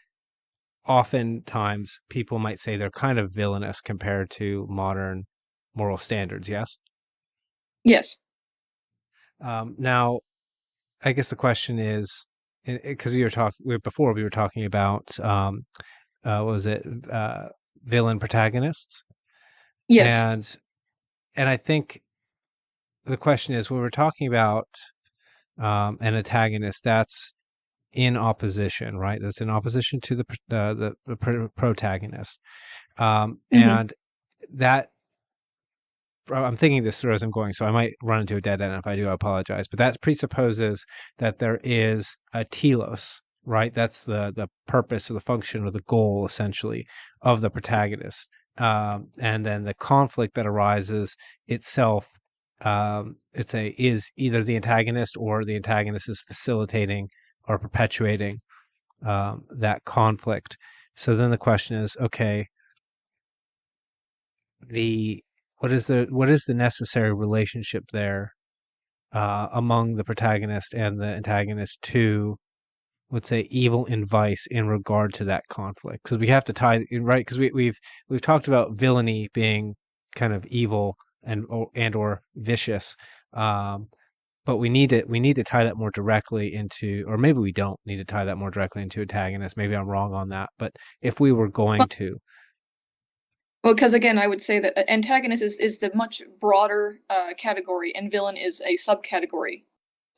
Oftentimes people might say they're kind of villainous compared to modern moral standards. Yes. Yes. Now, I guess the question is, because we were talking about what was it, villain protagonists, Yes. and I think the question is when we're talking about an antagonist that's in opposition, right? That's in opposition to the protagonist, Hmm. and that I'm thinking this through as I'm going, so I might run into a dead end. If I do, I apologize. But that presupposes that there is a telos, right? That's the purpose or the function or the goal, essentially, of the protagonist. And then the conflict that arises itself, is either the antagonist or the antagonist is facilitating or perpetuating that conflict. So then the question is, okay, the what is the necessary relationship there among the protagonist and the antagonist to, let's say, evil and vice in regard to that conflict? Because we have to tie right, because we've talked about villainy being kind of evil and or vicious, um, but we need to tie that more directly into, or maybe we don't need to tie that more directly into antagonist. Maybe I'm wrong on that, but if we were going to, Well, because again, I would say that antagonist is the much broader category, and villain is a subcategory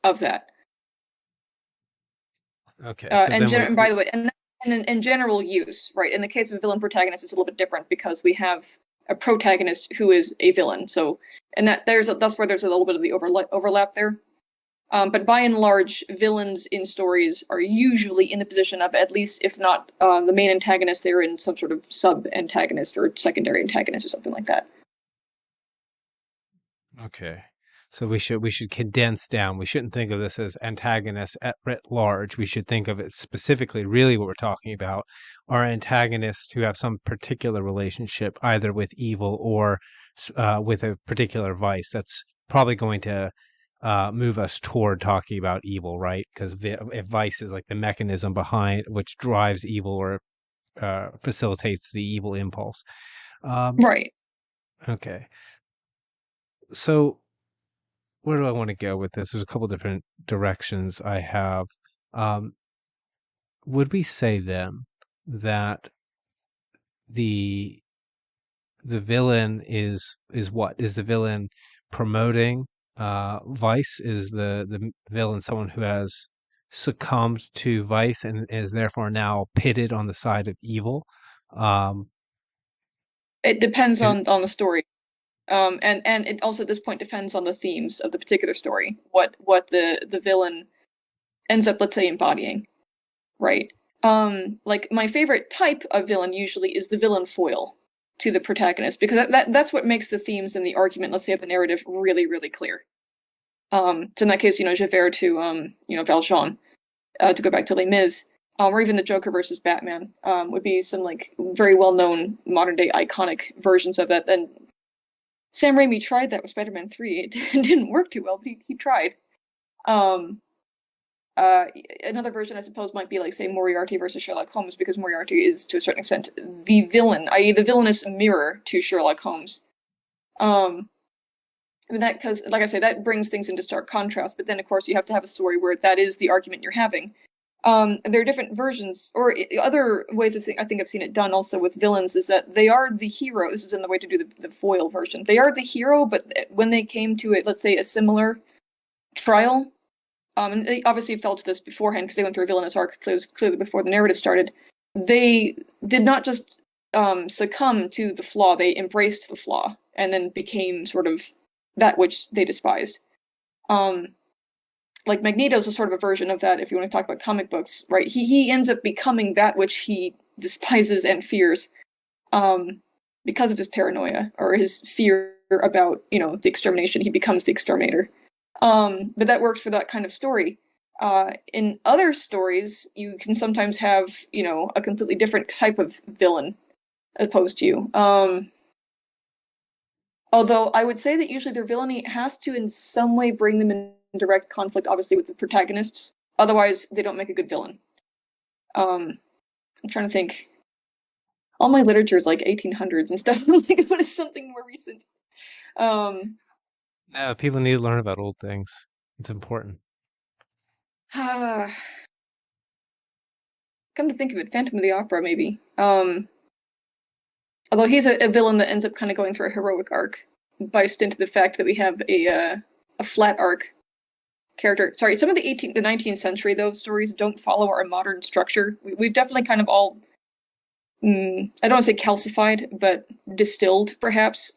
of that. okay, so then And by the way, and in general use, right? In the case of villain protagonist, it's a little bit different because we have a protagonist who is a villain. So, and that's where there's a little bit of the overlap there. But by and large, villains in stories are usually in the position of, at least if not the main antagonist, they're in some sort of sub antagonist or secondary antagonist or something like that. okay. So we should condense down. We shouldn't think of this as antagonists at writ large. We should think of it specifically. Really, what we're talking about are antagonists who have some particular relationship, either with evil or with a particular vice. That's probably going to move us toward talking about evil, right? Because if vice is like the mechanism behind which drives evil or facilitates the evil impulse. Um, Right. okay, so where do I want to go with this? There's a couple different directions I have. Um, would we say then that the the villain is what? Is the villain promoting vice? Is the villain someone who has succumbed to vice and is therefore now pitted on the side of evil? Um, It depends is on the story. And it also at this point depends on the themes of the particular story. What the villain ends up, let's say, embodying, right? Like my favorite type of villain usually is the villain foil to the protagonist because that's what makes the themes and the argument, let's say, of the narrative really really clear. So in that case, Javert to Valjean, to go back to Les Mis, or even the Joker versus Batman, would be some like very well known modern day iconic versions of that. And Sam Raimi tried that with Spider-Man 3. It didn't work too well, but he tried. Um, uh, Another version, I suppose, might be like, say, Moriarty versus Sherlock Holmes, because Moriarty is, to a certain extent, the villain, i.e., the villainous mirror to Sherlock Holmes. Um, and that, because, like I say, that brings things into stark contrast. But then, of course, you have to have a story where that is the argument you're having. There are different versions, or other ways of I think I've seen it done also with villains, is that they are the hero. This is in the way to do the foil version. They are the hero, but when they came to it, let's say a similar trial, and they obviously felt this beforehand because they went through a villainous arc clearly before the narrative started. They did not just succumb to the flaw; they embraced the flaw and then became sort of that which they despised. Um, like Magneto's a sort of a version of that. If you want to talk about comic books, right? He ends up becoming that which he despises and fears, um, because of his paranoia or his fear about the extermination. He becomes the exterminator. But that works for that kind of story. In other stories, you can sometimes have, a completely different type of villain opposed to you. Although I would say that usually their villainy has to in some way bring them in direct conflict, obviously, with the protagonists. Otherwise, they don't make a good villain. I'm trying to think. All my literature is like 1800s and stuff. I'm like, what is something more recent? Um, No, people need to learn about old things. It's important. come to think of it, Phantom of the Opera, maybe. Although he's a villain that ends up kind of going through a heroic arc, based into the fact that we have a flat arc character. Sorry, some of the 19th century those stories don't follow our modern structure. We've definitely kind of all, I don't want to say calcified, but distilled perhaps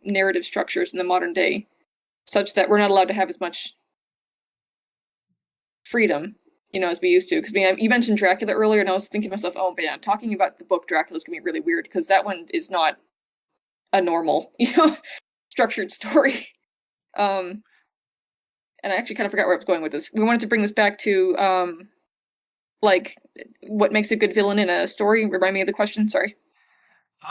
narrative structures in the modern day, such that we're not allowed to have as much freedom, as we used to. Because you mentioned Dracula earlier, and I was thinking to myself, oh man, talking about the book Dracula is gonna be really weird because that one is not a normal, structured story. Um, and I actually kind of forgot where I was going with this. We wanted to bring this back to like what makes a good villain in a story. Remind me of the question. Sorry.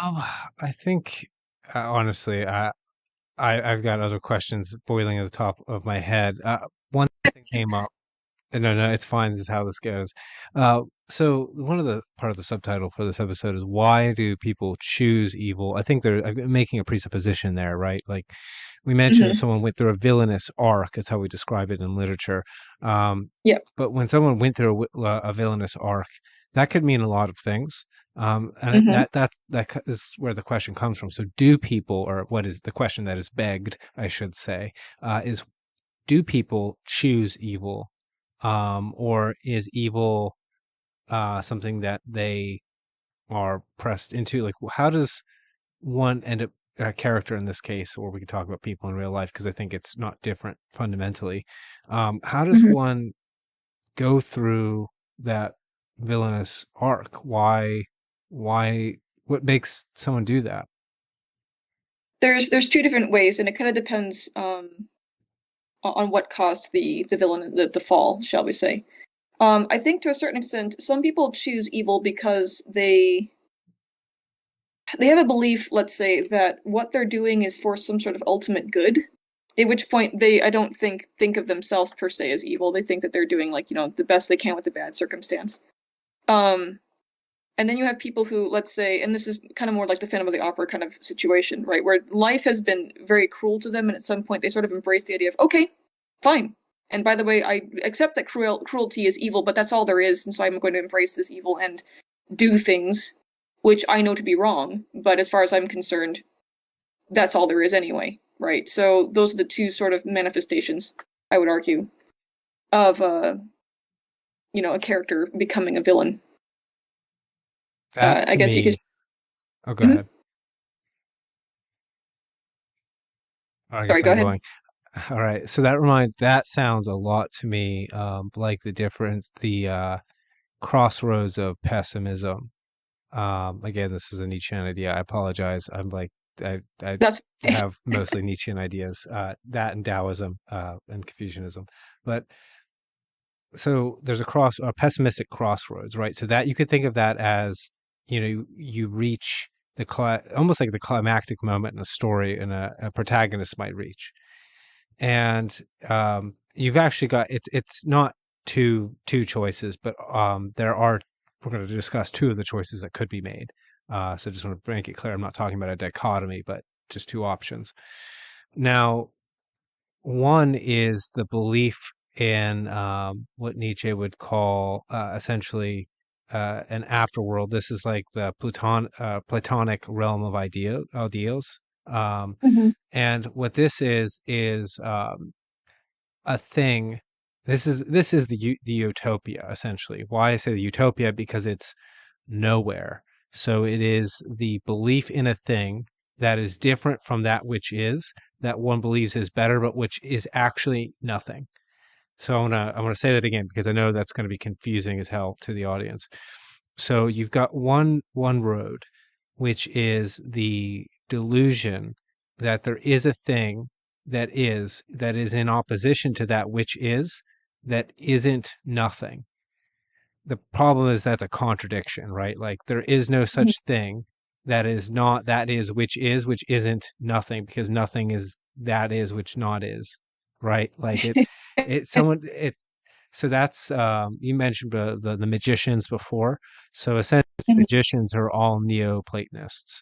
Um, I think honestly, I've got other questions boiling at the top of my head. One thing came up. No, no, it's fine. This is how this goes. So one of the part of the subtitle for this episode is why do people choose evil? I think they're making a presupposition there, right? Like we mentioned that Mm-hmm. someone went through a villainous arc. That's how we describe it in literature. Um, Yeah. but when someone went through a villainous arc, that could mean a lot of things. And Mm-hmm. that is where the question comes from. So do people, or what is the question that is begged, I should say, is do people choose evil? Or is evil something that they are pressed into? Like, how does one end up a character in this case, or we could talk about people in real life because I think it's not different fundamentally. How does Mm-hmm. one go through that villainous arc? Why, what makes someone do that? There's two different ways, and it kind of depends on what caused the villain the fall, shall we say. I think to a certain extent, some people choose evil because they have a belief, let's say, that what they're doing is for some sort of ultimate good. At which point they, I don't think of themselves per se as evil. They think that they're doing like, the best they can with a bad circumstance. Um, and then you have people who, let's say, and this is kind of more like the Phantom of the Opera kind of situation, right? Where life has been very cruel to them, and at some point they sort of embrace the idea of, okay, fine. And by the way, I accept that cruelty is evil, but that's all there is, and so I'm going to embrace this evil and do things which I know to be wrong, but as far as I'm concerned, that's all there is anyway, right? So those are the two sort of manifestations, I would argue, of a character becoming a villain. That I to guess you could. me, oh, go Mhm. ahead. I Sorry, guess go I'm ahead. going. All right. So that sounds a lot to me like the difference, the crossroads of pessimism. Again, this is a Nietzschean idea. I apologize. I That's have mostly Nietzschean ideas, that and Taoism, and Confucianism. But so there's a pessimistic crossroads, right? So that you could think of that as, you reach almost like the climactic moment in a story and a protagonist might reach. And you've actually got it's not two choices, but we're going to discuss two of the choices that could be made. So just want to make it clear, I'm not talking about a dichotomy, but just two options. Now, one is the belief in what Nietzsche would call essentially an afterworld. This is like the Platonic realm of ideals. Um, Mhm. and what this is a thing. This is the utopia essentially. Why I say the utopia, because it's nowhere. So it is the belief in a thing that is different from that which is, that one believes is better, but which is actually nothing. So I want to say that again because I know that's going to be confusing as hell to the audience. So you've got one road, which is the delusion that there is a thing that is in opposition to that which is, that isn't nothing. The problem is that's a contradiction, right? Like there is no Mhm. such thing that is not that is which isn't nothing, because nothing is that is which not is, right? Like it someone it so that's you mentioned the magicians before. So essentially Mhm. magicians are all Neoplatonists.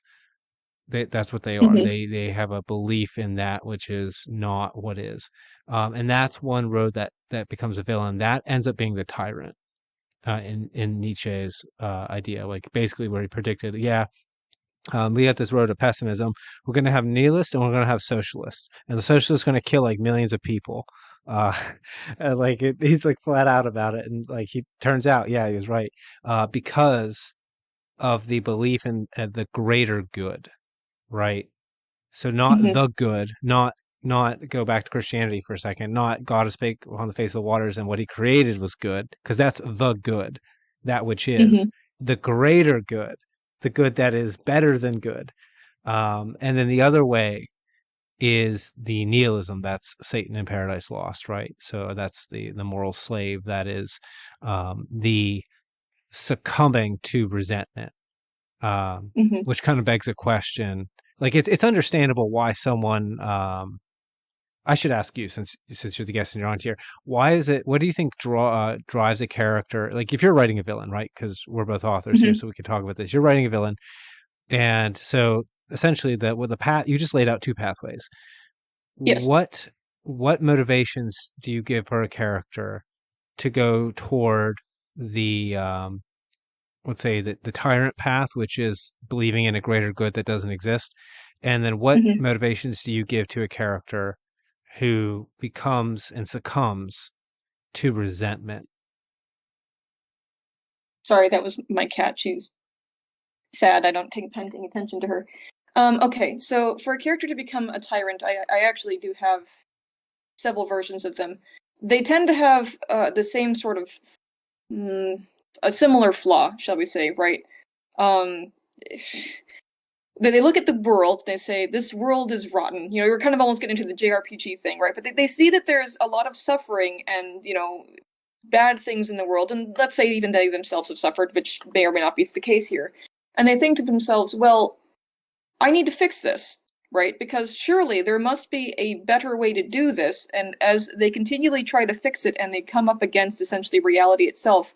That's what they are. Mhm. They have a belief in that which is not what is, and that's one road that becomes a villain. That ends up being the tyrant, in Nietzsche's idea, like basically where he predicted, yeah, we have this road of pessimism. We're going to have nihilists and we're going to have socialists, and the socialists are going to kill like millions of people. Uh, and, he's like flat out about it, and like he turns out, yeah, he was right, because of the belief in the greater good, right? So not Mhm. the good, not go back to Christianity for a second, not God spake on the face of the waters and what he created was good, because that's the good, that which is Mhm. the greater good, the good that is better than good. And then the other way is the nihilism, that's Satan in Paradise Lost, right? So that's the moral slave, that is the succumbing to resentment, Mhm. which kind of begs a question. Like it's understandable why someone, I should ask you, since you're the guest and you're on here, why is it? What do you think drives a character? Like if you're writing a villain, right? Because we're both authors here, Mhm. so we can talk about this. You're writing a villain, and so essentially the with the path you just laid out two pathways. Yes. What what motivations do you give her a character to go toward the let's say the tyrant path, which is believing in a greater good that doesn't exist, and then what Mhm. motivations do you give to a character who becomes and succumbs to resentment? Sorry, that was my cat. She's sad. I don't take paying attention to her. Okay, so for a character to become a tyrant, I actually do have several versions of them. They tend to have the same sort of mm, a similar flaw, shall we say, right? Um, they look at the world, they say, this world is rotten. You know, you're kind of almost getting into the JRPG thing, right? But they see that there's a lot of suffering and, you know, bad things in the world, and let's say even they themselves have suffered, which may or may not be the case here. And they think to themselves, well, I need to fix this, right? Because surely there must be a better way to do this. And as they continually try to fix it and they come up against essentially reality itself,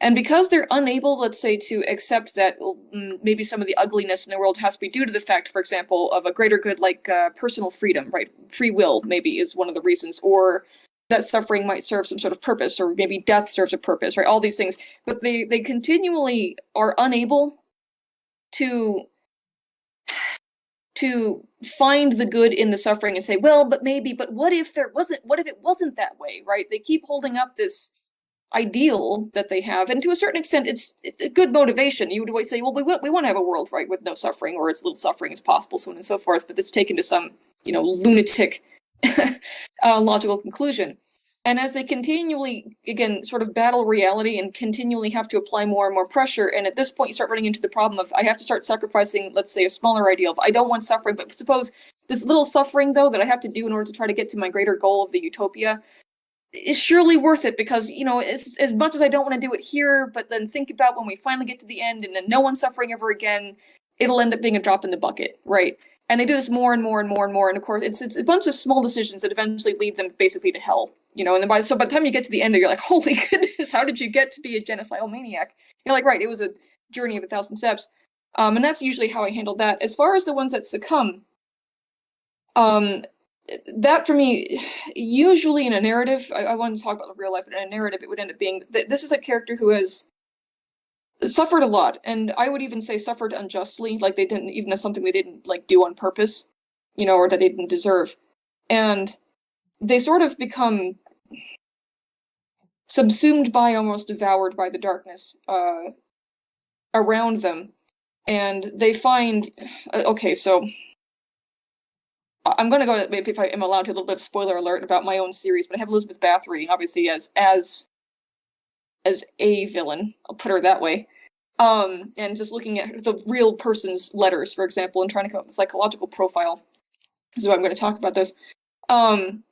and because they're unable, let's say, to accept that maybe some of the ugliness in the world has to be due to the fact, for example, of a greater good like personal freedom, right? Free will, maybe, is one of the reasons, or that suffering might serve some sort of purpose, or maybe death serves a purpose, right? All these things. But they continually are unable to to find the good in the suffering and say, well, but maybe, but what if there wasn't, what if it wasn't that way, right? They keep holding up this ideal that they have, and to a certain extent, it's a good motivation. You would always say, well, we want to have a world, right, with no suffering or as little suffering as possible, so on and so forth. But it's taken to some, you know, lunatic logical conclusion. And as they continually, again, sort of battle reality and continually have to apply more and more pressure, and at this point, you start running into the problem of I have to start sacrificing, let's say, a smaller ideal of I don't want suffering, but suppose this little suffering though that I have to do in order to try to get to my greater goal of the utopia is surely worth it, because you know as much as I don't want to do it here, but then think about when we finally get to the end and then no one's suffering ever again, it'll end up being a drop in the bucket, right? And they do this more and more and more and more, and of course it's a bunch of small decisions that eventually lead them basically to hell, you know. And then by the time you get to the end, you're like, holy goodness, how did you get to be a genocidal maniac? You're like, right, it was a journey of 1,000 steps. And that's usually how I handle that. As far as the ones that succumb, um, that for me, usually in a narrative, I wanted to talk about the real life, but in a narrative, it would end up being this is a character who has suffered a lot, and I would even say suffered unjustly, like they didn't even as something they didn't like do on purpose, you know, or that they didn't deserve, and they sort of become subsumed by, almost devoured by the darkness around them, and they find okay, so I'm going to go, if I am allowed to, a little bit of spoiler alert about my own series, but I have Elizabeth Bathory, obviously, as a villain. I'll put her that way. And just looking at the real person's letters, for example, and trying to come up with a psychological profile. This is why I'm going to talk about this. Um,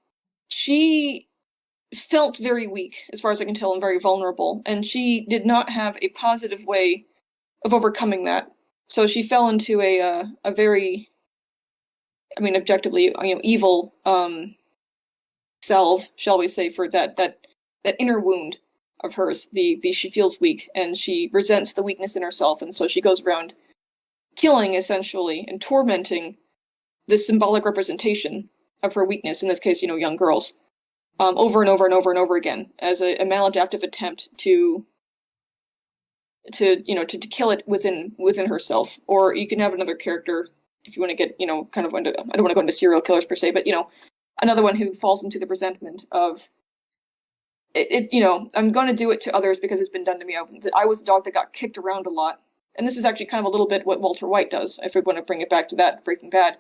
she felt very weak, as far as I can tell, and very vulnerable, and she did not have a positive way of overcoming that. So she fell into a very, I mean, objectively, evil salve, shall we say, for that inner wound of hers. The she feels weak and she resents the weakness in herself, and so she goes around killing essentially and tormenting this symbolic representation of her weakness. In this case, young girls, over and over and over and over again as a maladaptive attempt to kill it within herself. Or you can have another character if you want to get kind of into, I don't want to go into serial killers per se, but another one who falls into the resentment of I'm going to do it to others because it's been done to me. I was the dog that got kicked around a lot, and this is actually kind of a little bit what Walter White does, if we want to bring it back to that Breaking Bad.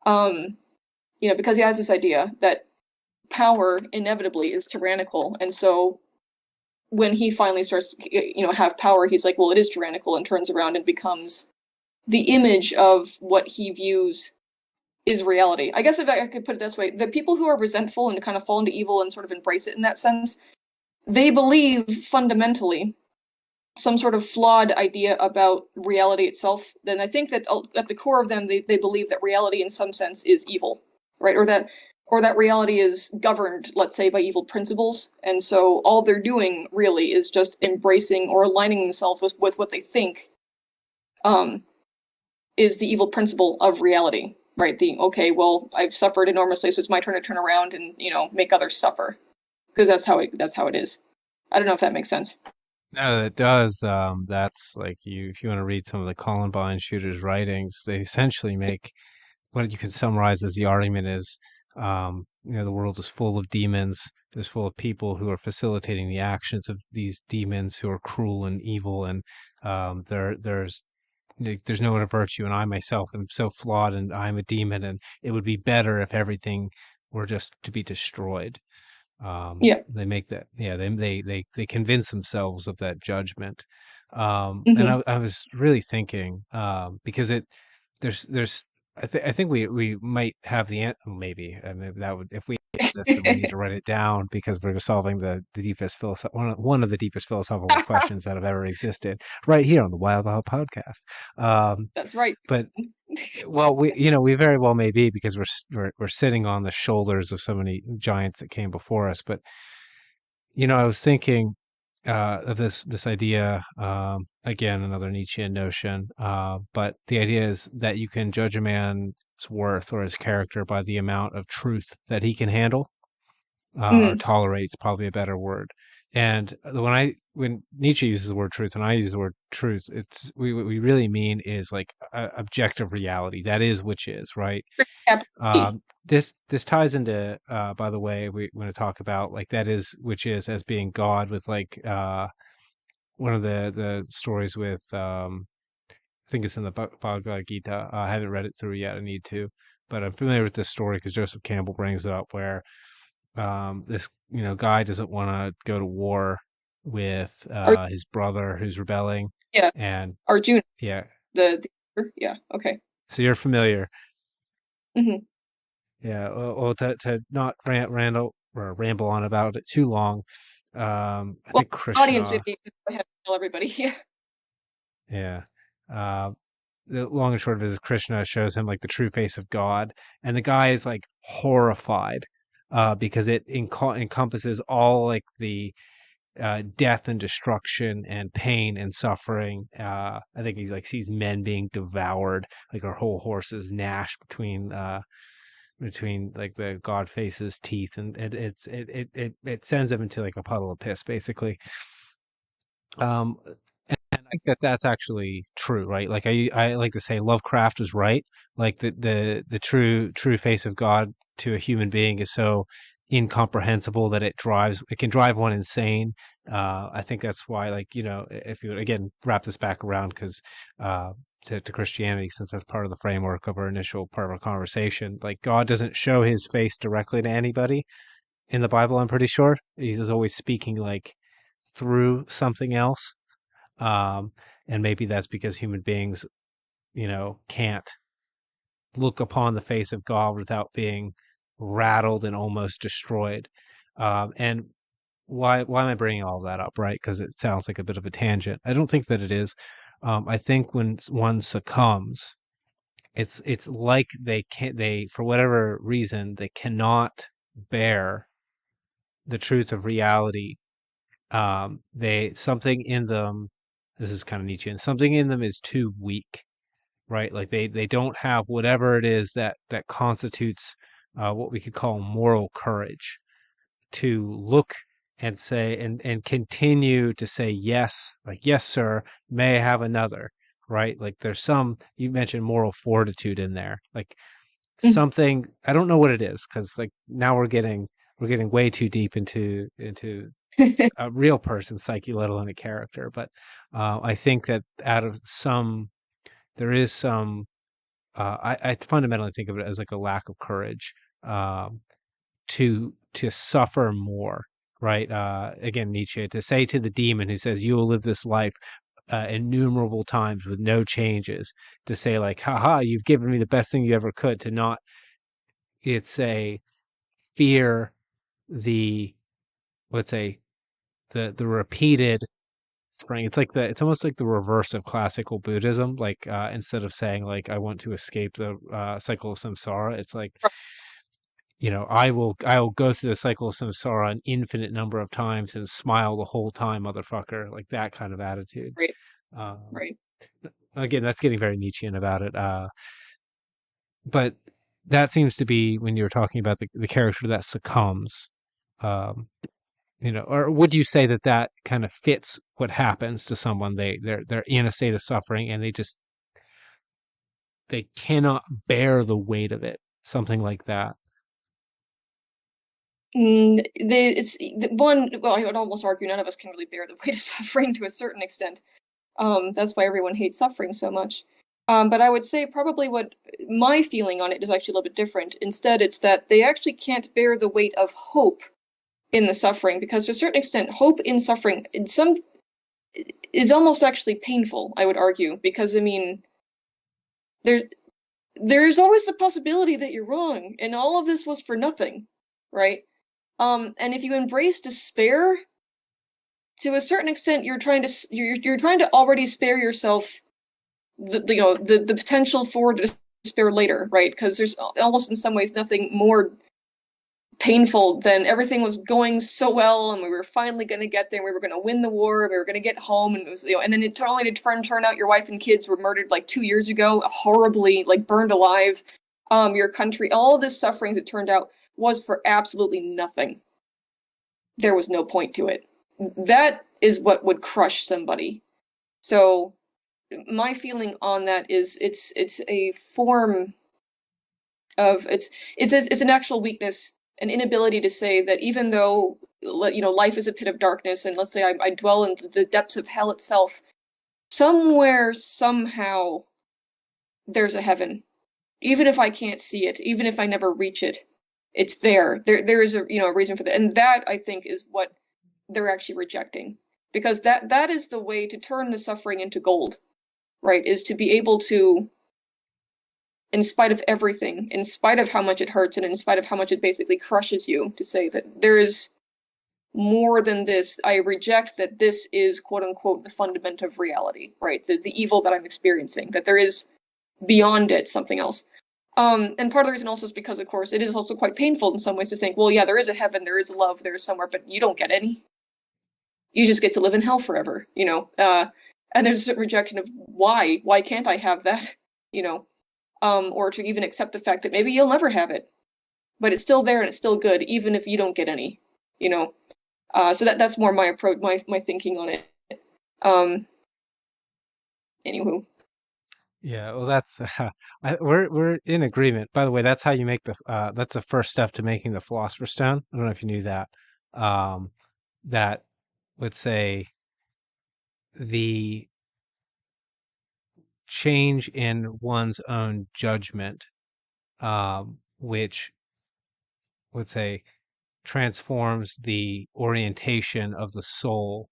Because he has this idea that power inevitably is tyrannical, and so when he finally starts have power, he's like, well, it is tyrannical, and turns around and becomes the image of what he views is reality. I guess if I could put it this way, the people who are resentful and kind of fall into evil and sort of embrace it in that sense, they believe fundamentally some sort of flawed idea about reality itself. Then I think that at the core of them, they believe that reality in some sense is evil, right? Or that reality is governed, let's say, by evil principles. And so all they're doing really is just embracing or aligning themselves with what they think um, is the evil principle of reality, right? Okay, well, I've suffered enormously, so it's my turn to turn around and make others suffer, because that's how it is. I don't know if that makes sense. No, it does. That's like if you want to read some of the Columbine shooters' writings, they essentially make what you can summarize as the argument is, the world is full of demons. It's full of people who are facilitating the actions of these demons who are cruel and evil, and there's no other virtue. And I myself am so flawed, and I'm a demon, and it would be better if everything were just to be destroyed. Yeah. They make that, yeah, they convince themselves of that judgment. And Hmm. I was really thinking, because there's I think we might have the answer. Maybe, I mean, that would, if we answer this, then we need to write it down because we're solving the deepest one of the deepest philosophical questions that have ever existed right here on the Wild Wild podcast. Um, That's right. but well, we very well may be, because we're sitting on the shoulders of so many giants that came before us. But I was thinking of this idea, again, another Nietzschean notion. But the idea is that you can judge a man's worth or his character by the amount of truth that he can handle, or Mm. tolerates, probably a better word. And when Nietzsche uses the word truth and I use the word truth, it's what we really mean is like objective reality. That is which is, right? Capital T. This ties into, by the way, we want to talk about like that is which is as being God, with like one of the stories with, I think it's in the Bhagavad Gita. I haven't read it through yet. I need to, but I'm familiar with this story because Joseph Campbell brings it up, where this guy doesn't want to go to war with Ar- his brother who's rebelling, yeah, and Arjuna. yeah, Yeah. Okay. so you're familiar. Hmm. Yeah, well, to not ramble on about it too long, I Well, think audience Krishna, maybe just go ahead and tell everybody. Yeah. yeah, uh, the long and short of it is Krishna shows him like the true face of God, and the guy is like horrified, because it encompasses all like the death and destruction and pain and suffering. I think he like sees men being devoured, like our whole horses gnash between like the god face's teeth, and it sends him into like a puddle of piss, basically. um and I think that that's actually true, right? Like I like to say Lovecraft is right. Like the true face of God to a human being is so incomprehensible that it can drive one insane. I think that's why, like, if you again wrap this back around, because to Christianity, since that's part of the framework of our initial part of our conversation, like God doesn't show his face directly to anybody in the Bible. I'm pretty sure he's always speaking like through something else. um, and maybe that's because human beings, can't look upon the face of God without being rattled and almost destroyed. And why am I bringing all of that up? Right? Because it sounds like a bit of a tangent. I don't think that it is. I think when one succumbs, it's like they for whatever reason they cannot bear the truth of reality. They something in them. This is kind of Nietzschean. Something in them is too weak, right? Like they don't have whatever it is that constitutes what we could call moral courage to look and say and continue to say yes, like yes, sir, may I have another, right? Like there's some you mentioned moral fortitude in there, like something I don't know what it is because like now we're getting way too deep into a real person's psyche, let alone a character. But I think that out of some there is some I fundamentally think of it as like a lack of courage um, to suffer more, right? Again, Nietzsche to say to the demon who says you will live this life innumerable times with no changes, to say like, "Haha, you've given me the best thing you ever could." To not, it's a fear the let's say the repeated suffering. It's almost like the reverse of classical Buddhism. Like instead of saying like I want to escape the cycle of samsara, it's like I will go through the cycle of samsara an infinite number of times and smile the whole time, motherfucker. Like that kind of attitude. Right, Um, right. Again, that's getting very Nietzschean about it. But that seems to be when you're talking about the character that succumbs. Um, or would you say that that kind of fits what happens to someone? They're in a state of suffering and they cannot bear the weight of it. Something like that. One. Well, I would almost argue none of us can really bear the weight of suffering to a certain extent. That's why everyone hates suffering so much. But I would say probably what my feeling on it is actually a little bit different. Instead, it's that they actually can't bear the weight of hope in the suffering, because to a certain extent, hope in suffering in some is almost actually painful, I would argue, because I mean, there's there's always the possibility that you're wrong, and all of this was for nothing, right? And if you embrace despair, to a certain extent, you're trying to already spare yourself the potential for despair later, right? Because there's almost in some ways nothing more painful than everything was going so well and we were finally going to get there, we were going to win the war, we were going to get home, and it was and then it only to turn out your wife and kids were murdered like 2 years ago, horribly, like burned alive. Your country, all this suffering, as it turned out, was for absolutely nothing. There was no point to it. That is what would crush somebody. So my feeling on that is it's a form of it's an actual weakness, an inability to say that even though life is a pit of darkness, and let's say I dwell in the depths of hell itself, somewhere somehow there's a heaven, even if I can't see it, even if I never reach it, it's there. There is a reason for that, and that I think is what they're actually rejecting, because that is the way to turn the suffering into gold, right? Is to be able to, in spite of everything, in spite of how much it hurts and in spite of how much it basically crushes you, to say that there is more than this. I reject that this is quote unquote the fundament of reality, right? The evil that I'm experiencing, that there is beyond it something else. And part of the reason also is because, of course, it is also quite painful in some ways to think, well, yeah, there is a heaven, there is love, there is somewhere, but you don't get any. You just get to live in hell forever. And there's a certain rejection of why can't I have that, you know? Or to even accept the fact that maybe you'll never have it, but it's still there and it's still good, even if you don't get any, you know. So that's more my approach, my thinking on it. Um, Anywho, Yeah, well, that's we're in agreement. By the way, that's how you make that's the first step to making the Philosopher's Stone. I don't know if you knew that. Um, that let's say the change in one's own judgment, which let's say transforms the orientation of the soul.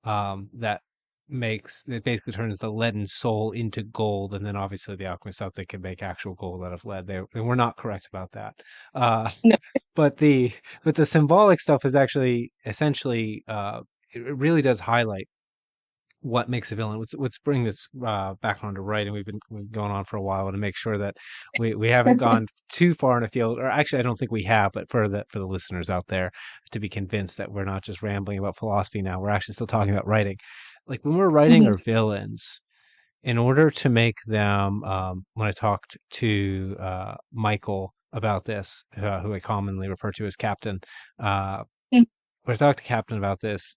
That makes it basically turns the leaden soul into gold, and then obviously the alchemists thought they could make actual gold out of lead. They were not correct about that. Uh, No. but the symbolic stuff is actually essentially it really does highlight what makes a villain. Let's bring this back onto writing. We've been going on for a while to make sure that we haven't gone too far in a field, or actually I don't think we have, but for the listeners out there to be convinced that we're not just rambling about philosophy now, we're actually still talking about writing. Like when we're writing Mhm. our villains, in order to make them, when I talked to Michael about this, who I commonly refer to as Captain, uh, Mm. when I talked to Captain about this,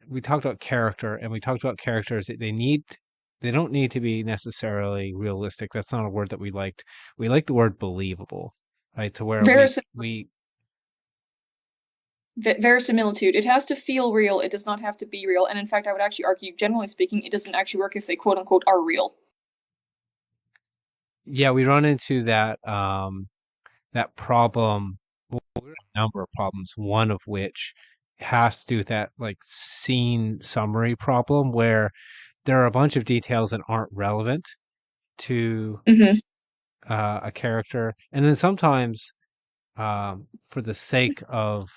we talked about character, and we talked about characters that they don't need to be necessarily realistic. That's not a word that we liked. We like the word believable, right? To where Verisim we verisimilitude. It has to feel real. It does not have to be real. And in fact, I would actually argue, generally speaking, it doesn't actually work if they quote unquote are real. yeah, we run into that problem, a number of problems, one of which has to do with that like scene summary problem where there are a bunch of details that aren't relevant to Hmm. a character, and then sometimes for the sake of,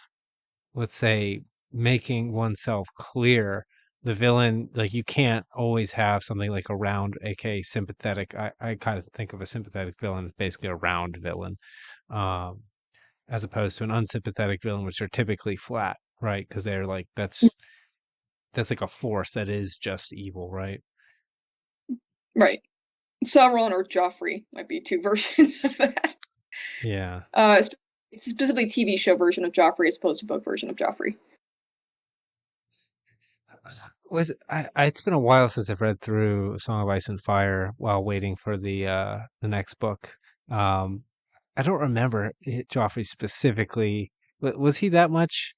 let's say, making oneself clear, the villain, like you can't always have something like a round, aka sympathetic. I kind of think of a sympathetic villain as basically a round villain, um, as opposed to an unsympathetic villain, which are typically flat, right? Because they're like that's like a force that is just evil, right? Right. Sauron or Joffrey might be two versions of that. Yeah. Uh, Specifically TV show version of Joffrey as opposed to book version of Joffrey. It's been a while since I've read through Song of Ice and Fire while waiting for the next book. Um, I don't remember Joffrey specifically. Was he that much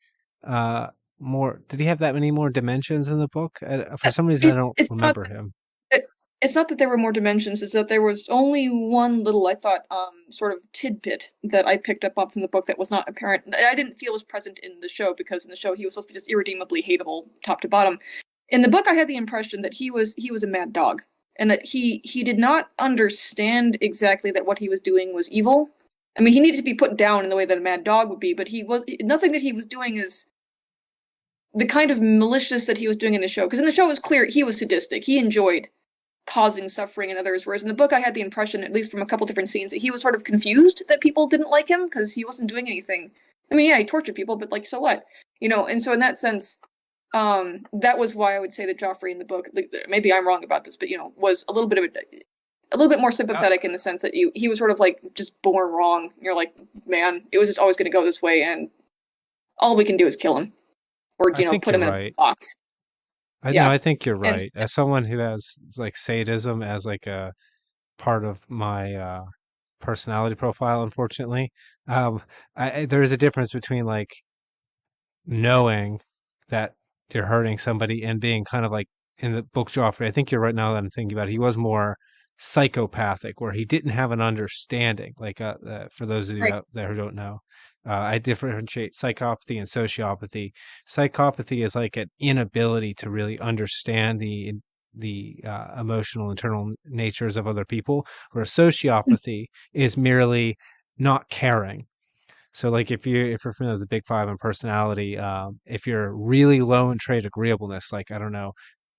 uh more? Did he have that many more dimensions in the book? For some reason, I don't It's not remember him. it, it's not that there were more dimensions, it's that there was only one little, I thought, sort of tidbit that I picked up from the book that was not apparent. I didn't feel was present in the show because in the show he was supposed to be just irredeemably hateable top to bottom. In the book, I had the impression that he was a mad dog, and that he did not understand exactly that what he was doing was evil. I mean, he needed to be put down in the way that a mad dog would be, but he was nothing that he was doing is the kind of malicious that he was doing in the show. Because in the show, it was clear he was sadistic. He enjoyed causing suffering in others. Whereas in the book, I had the impression, at least from a couple different scenes, that he was sort of confused that people didn't like him because he wasn't doing anything. I mean, yeah, he tortured people, but like, so what? And so in that sense, that was why I would say that Joffrey in the book, like, maybe I'm wrong about this, but was a little bit more Uh, sympathetic in the sense that he was sort of like just born wrong. You're like, man, it was just always going to go this way, and all we can do is kill him or I think put you're him in a right. box. I know. Yeah, I think you're and right. As someone who has like sadism as like a part of my personality profile, unfortunately, um, there is a difference between like knowing that you're hurting somebody and being kind of like in the book Joffrey. I think you're right now that I'm thinking about it. He was more psychopathic, where he didn't have an understanding. Like for those of you right. out there who don't know, I differentiate psychopathy and sociopathy. Psychopathy is like an inability to really understand the emotional internal natures of other people, whereas sociopathy is merely not caring. So like if you're familiar with the Big Five and personality, if you're really low in trait agreeableness, like I don't know,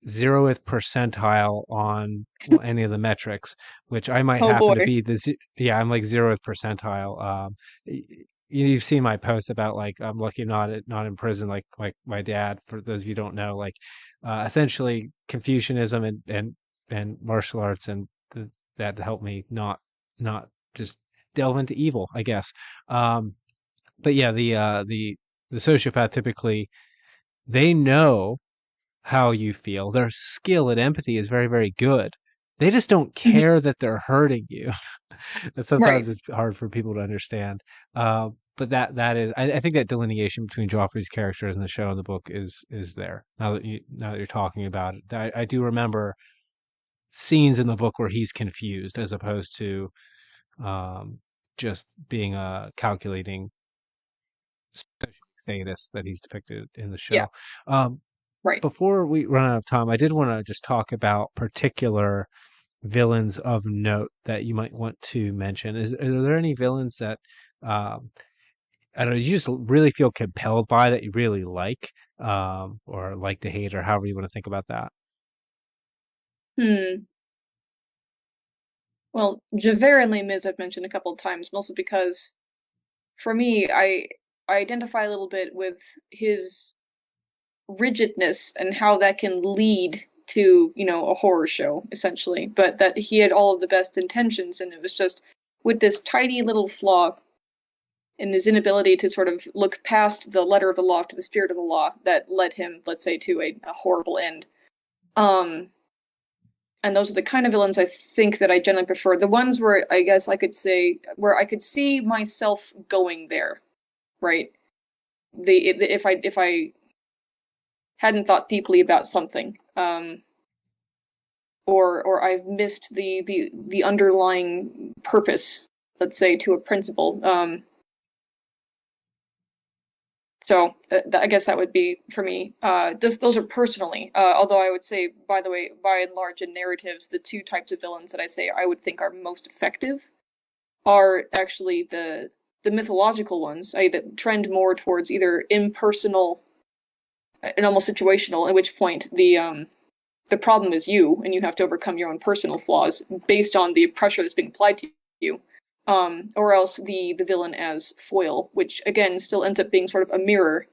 0th percentile on any of the metrics, which I might Oh happen to boy. be yeah, I'm like 0th percentile. You've seen my post about like I'm lucky not in prison like my dad. For those of you who don't know, like essentially Confucianism and martial arts and that helped me not just delve into evil, I guess. Um, but yeah, the sociopath typically they know how you feel. Their skill at empathy is very, very good. They just don't Mhm. care that they're hurting you. And sometimes Right. it's hard for people to understand. But that is, I think that delineation between Joffrey's characters in the show and the book is there. Now that you're talking about it, I do remember scenes in the book where he's confused as opposed to um, just being a calculating sadist that he's depicted in the Yeah. show. Um, Right. Before we run out of time, I did want to just talk about particular villains of note that you might want to mention. Are there any villains that um, I don't know, you just really feel compelled by that you really like, or like to hate, or however you want to think about that? Hmm. Well, Javert and Les Mis I've mentioned a couple of times, mostly because for me, I identify a little bit with his rigidness and how that can lead to, a horror show, essentially. But that he had all of the best intentions, and it was just with this tiny little flaw in his inability to sort of look past the letter of the law to the spirit of the law that led him, let's say, to a horrible end. Um, and those are the kind of villains I think that I generally prefer. The ones where I guess I could say where I could see myself going there, right? If I hadn't thought deeply about something, or I've missed the underlying purpose, let's say, to a principle. So I guess that would be for me. Just those are personally. Although I would say, by the way, by and large, in narratives, the two types of villains that I say I would think are most effective are actually the mythological ones, that trend more towards either impersonal and almost situational. At which point the problem is you, and you have to overcome your own personal flaws based on the pressure that's being applied to you. Or else the villain as foil, which again still ends up being sort of a mirror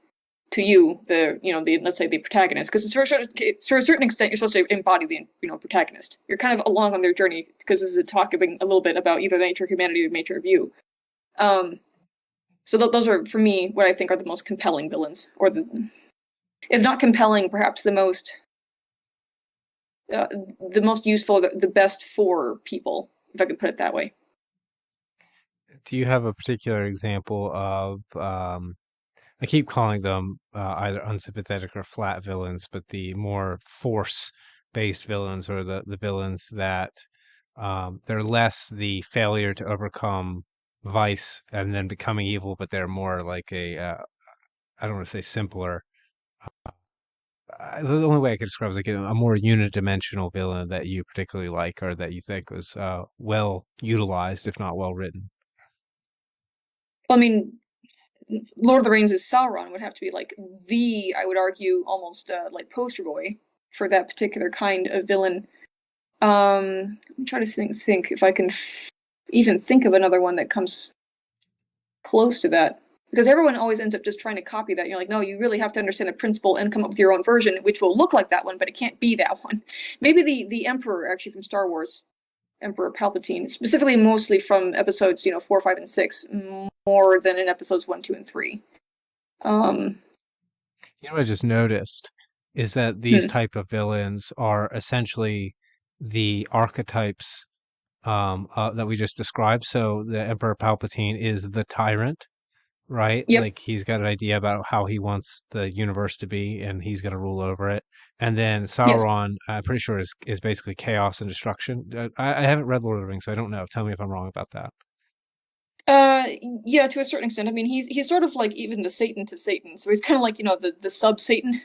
to you, the let's say the protagonist, because for a certain extent you're supposed to embody the protagonist. You're kind of along on their journey because this is a talking a little bit about either the nature of humanity or the nature of you. Um, so those are for me what I think are the most compelling villains, or if not compelling, perhaps uh, the most useful, the best for people, if I could put it that way. Do you have a particular example of, I keep calling them either unsympathetic or flat villains, but the more force-based villains, or the villains that they're less the failure to overcome vice and then becoming evil, but they're more like I don't want to say simpler. The only way I could describe it is like a more unidimensional villain that you particularly like, or that you think was well utilized, if not well written. I mean, Lord of the Rings' Sauron would have to be like I would argue, almost like poster boy for that particular kind of villain. Let me try to think if I can even think of another one that comes close to that. Because everyone always ends up just trying to copy that. You're like, no, you really have to understand the principle and come up with your own version, which will look like that one, but it can't be that one. Maybe the Emperor, actually, from Star Wars, Emperor Palpatine, specifically mostly from episodes 4, 5, and 6, more than in episodes 1, 2, and 3. Um, You know what I just noticed is that these hmm, type of villains are essentially the archetypes that we just described. So the Emperor Palpatine is the tyrant, right? yep, Like he's got an idea about how he wants the universe to be, and he's going to rule over it. And then yes. Sauron, I'm pretty sure is basically chaos and destruction. I haven't read Lord of the Rings, so I don't know. Tell me if I'm wrong about that. Uh, yeah, to a certain extent. I mean, he's sort of like even the Satan to Satan, so he's kind of like the sub Satan,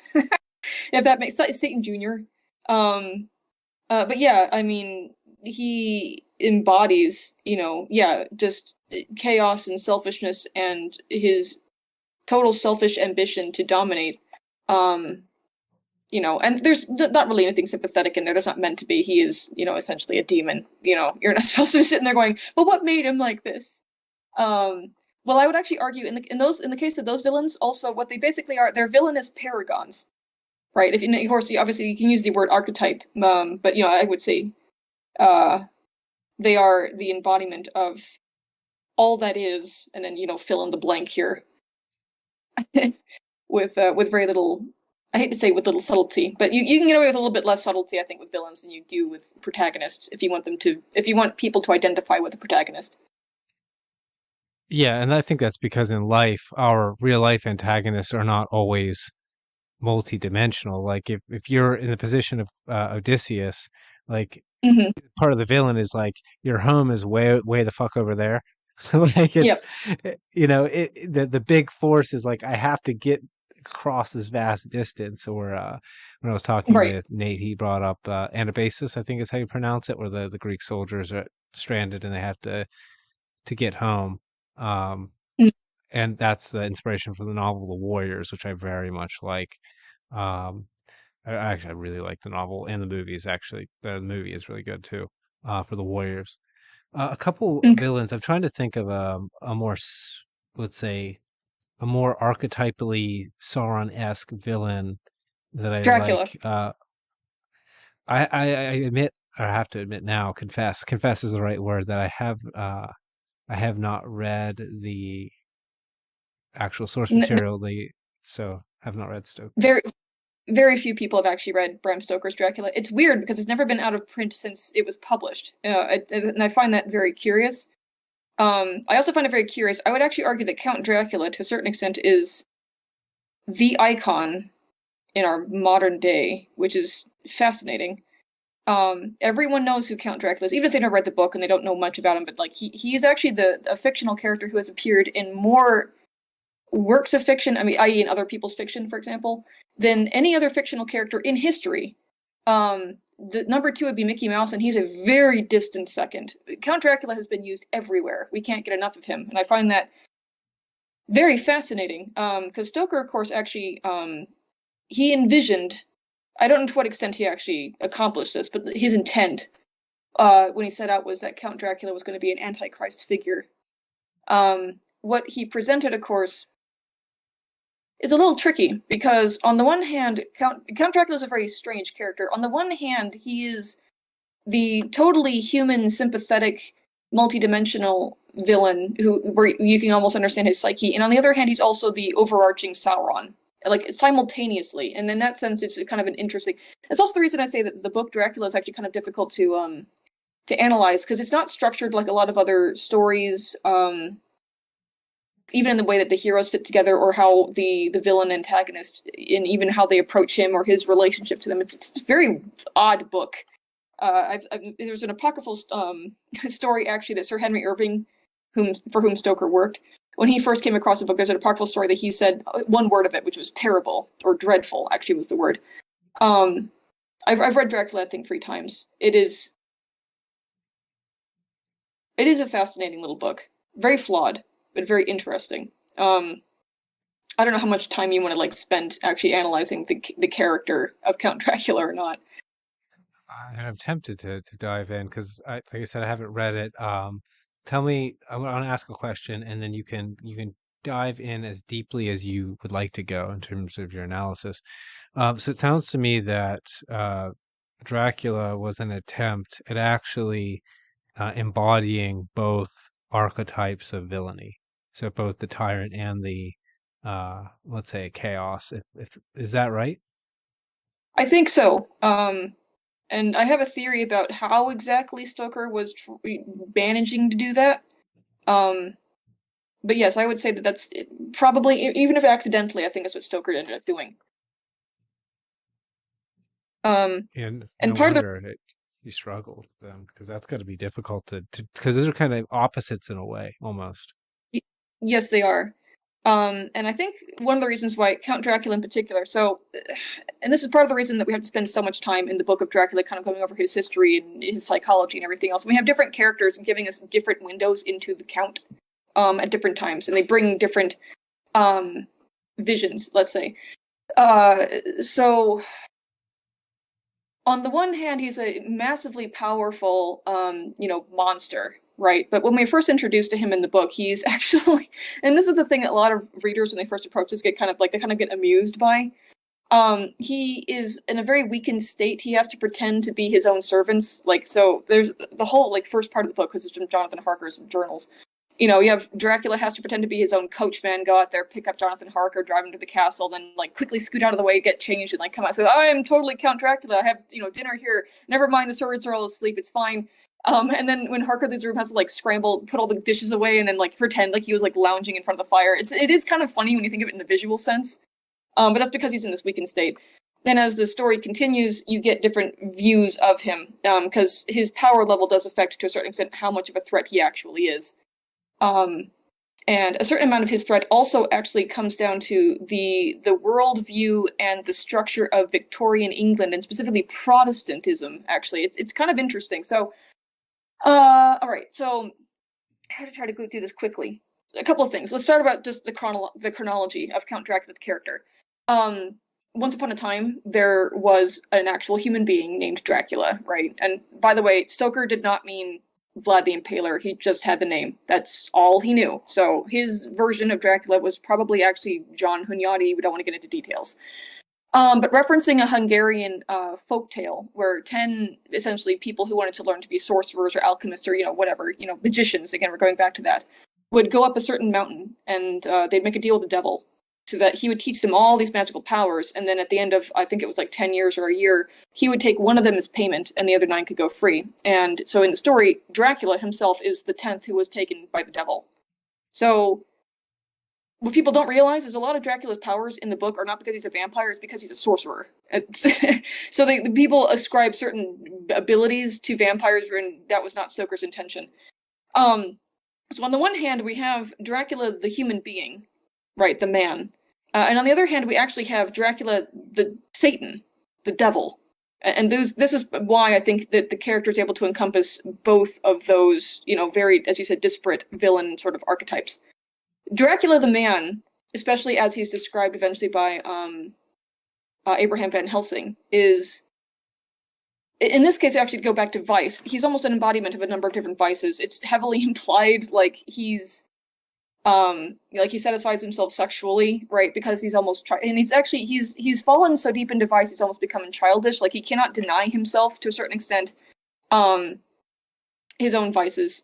if that makes sense, Satan Junior. Um, but yeah, I mean, he embodies, yeah, just chaos and selfishness and his total selfish ambition to dominate. Um, and there's not really anything sympathetic in there. That's not meant to be. He is, essentially a demon. You're not supposed to be sitting there going, "Well, what made him like this?" Um, well, I would actually argue in the case of those villains, also what they basically are, they're villainous paragons, right? If of course, obviously you can use the word archetype, but I would say uh, they are the embodiment of all that is, and then fill in the blank here with very little. I hate to say with little subtlety, but you can get away with a little bit less subtlety, I think, with villains than you do with protagonists if you want people to identify with the protagonist. Yeah, and I think that's because in life, our real life antagonists are not always multi-dimensional. Like if you're in the position of Odysseus, like Hmm. part of the villain is like your home is way the fuck over there. Like it's Yep. the big force is like I have to get across this vast distance. Or when I was talking Right. with Nate, he brought up Anabasis, I think is how you pronounce it, where the Greek soldiers are stranded and they have to get home. Um, Mm. and that's the inspiration for the novel The Warriors, which I very much like. Um, I really like the novel and the movies. Actually, the movie is really good too. For The Warriors, a couple Okay. villains. I'm trying to think of a more, let's say, a more archetypally Sauron-esque villain that I Dracula. like. I admit, or I have to admit now, confess is the right word, that I have not read the actual source N- material. So have not read Stoker. very very few people have actually read Bram Stoker's Dracula. It's weird because it's never been out of print since it was published, and I find that very curious. I also find it very curious. I would actually argue that Count Dracula, to a certain extent, is the icon in our modern day, which is fascinating. Everyone knows who Count Dracula is, even if they never read the book and they don't know much about him. But like he is actually a fictional character who has appeared in more works of fiction, I mean, i.e., in other people's fiction, for example, than any other fictional character in history. The number two would be Mickey Mouse, and he's a very distant second. Count Dracula has been used everywhere. We can't get enough of him, and I find that very fascinating. Because Stoker, of course, actually, he envisioned. I don't know to what extent he actually accomplished this, but his intent when he set out was that Count Dracula was going to be an antichrist figure. What he presented, of course, is a little tricky because on the one hand, Count Dracula is a very strange character. On the one hand, he is the totally human, sympathetic, multidimensional villain where you can almost understand his psyche, and on the other hand, he's also the overarching Sauron, like simultaneously. And in that sense, it's kind of an interesting. It's also the reason I say that the book Dracula is actually kind of difficult to analyze because it's not structured like a lot of other stories. Even in the way that the heroes fit together, or how the villain antagonist, and even how they approach him or his relationship to them, it's a very odd book. There's an apocryphal story actually that Sir Henry Irving, for whom Stoker worked, when he first came across the book, there's an apocryphal story that he said one word of it, which was terrible or dreadful. Actually, was the word. Um, I've read Dracula, I think, 3 times. It is a fascinating little book, very flawed, but very interesting. I don't know how much time you want to like spend actually analyzing the character of Count Dracula or not. I'm tempted to dive in because, like I said, I haven't read it. Tell me, I want to ask a question, and then you can dive in as deeply as you would like to go in terms of your analysis. So it sounds to me that Dracula was an attempt at actually embodying both archetypes of villainy. So both the tyrant and the, let's say, chaos. If is that right? I think so. And I have a theory about how exactly Stoker was managing to do that. Um, but yes, I would say that that's probably, even if accidentally, I think that's what Stoker ended up doing. Um, And and no part of the wonder he struggled because that's got to be difficult to because those are kind of opposites in a way, almost. yes, they are. And I think one of the reasons why Count Dracula in particular, and this is part of the reason that we have to spend so much time in the book of Dracula, kind of going over his history and his psychology and everything else. We have different characters giving us different windows into the Count at different times, and they bring different um, visions, let's say. So on the one hand, he's a massively powerful, monster, right? But when we first introduced to him in the book, he's actually, and this is the thing that a lot of readers, when they first approach this, get kind of like they kind of get amused by. He is in a very weakened state. He has to pretend to be his own servants. Like, so there's the whole like first part of the book, because it's from Jonathan Harker's journals. You have Dracula has to pretend to be his own coachman, go out there, pick up Jonathan Harker, drive him to the castle, then like quickly scoot out of the way, get changed, and like come out. So I am totally Count Dracula. I have dinner here. Never mind, the servants are all asleep. It's fine. And then when Harker leaves the room, has to like scramble, put all the dishes away, and then like pretend like he was like lounging in front of the fire. It is kind of funny when you think of it in a visual sense. But that's because he's in this weakened state. Then as the story continues, you get different views of him, because his power level does affect, to a certain extent, how much of a threat he actually is. Um, And a certain amount of his threat also actually comes down to the worldview and the structure of Victorian England, and specifically Protestantism. Actually, it's kind of interesting. So, all right. So, how to try to go through this quickly. A couple of things. Let's start about just the chronology of Count Dracula, the character. Once upon a time, there was an actual human being named Dracula, right? And by the way, Stoker did not mean Vlad the Impaler. He just had the name. That's all he knew. So his version of Dracula was probably actually John Hunyadi. We don't want to get into details. But referencing a Hungarian folk tale where 10 essentially people who wanted to learn to be sorcerers or alchemists or, whatever, magicians, again, we're going back to that, would go up a certain mountain and they'd make a deal with the devil so that he would teach them all these magical powers. And then at the end of, I think it was like 10 years or a year, he would take one of them as payment and the other 9 could go free. And so in the story, Dracula himself is the 10th who was taken by the devil. So what people don't realize is a lot of Dracula's powers in the book are not because he's a vampire, it's because he's a sorcerer. So the people ascribe certain abilities to vampires, and that was not Stoker's intention. So on the one hand, we have Dracula, the human being, right, the man. And on the other hand, we actually have Dracula, the Satan, the devil. And this is why I think that the character is able to encompass both of those, very, as you said, disparate villain sort of archetypes. Dracula the man, especially as he's described eventually by Abraham Van Helsing, is, in this case, actually to go back to vice, he's almost an embodiment of a number of different vices. It's heavily implied like he's he satisfies himself sexually, right? Because he's almost and he's actually he's fallen so deep into vice he's almost becoming childish. Like he cannot deny himself to a certain extent his own vices,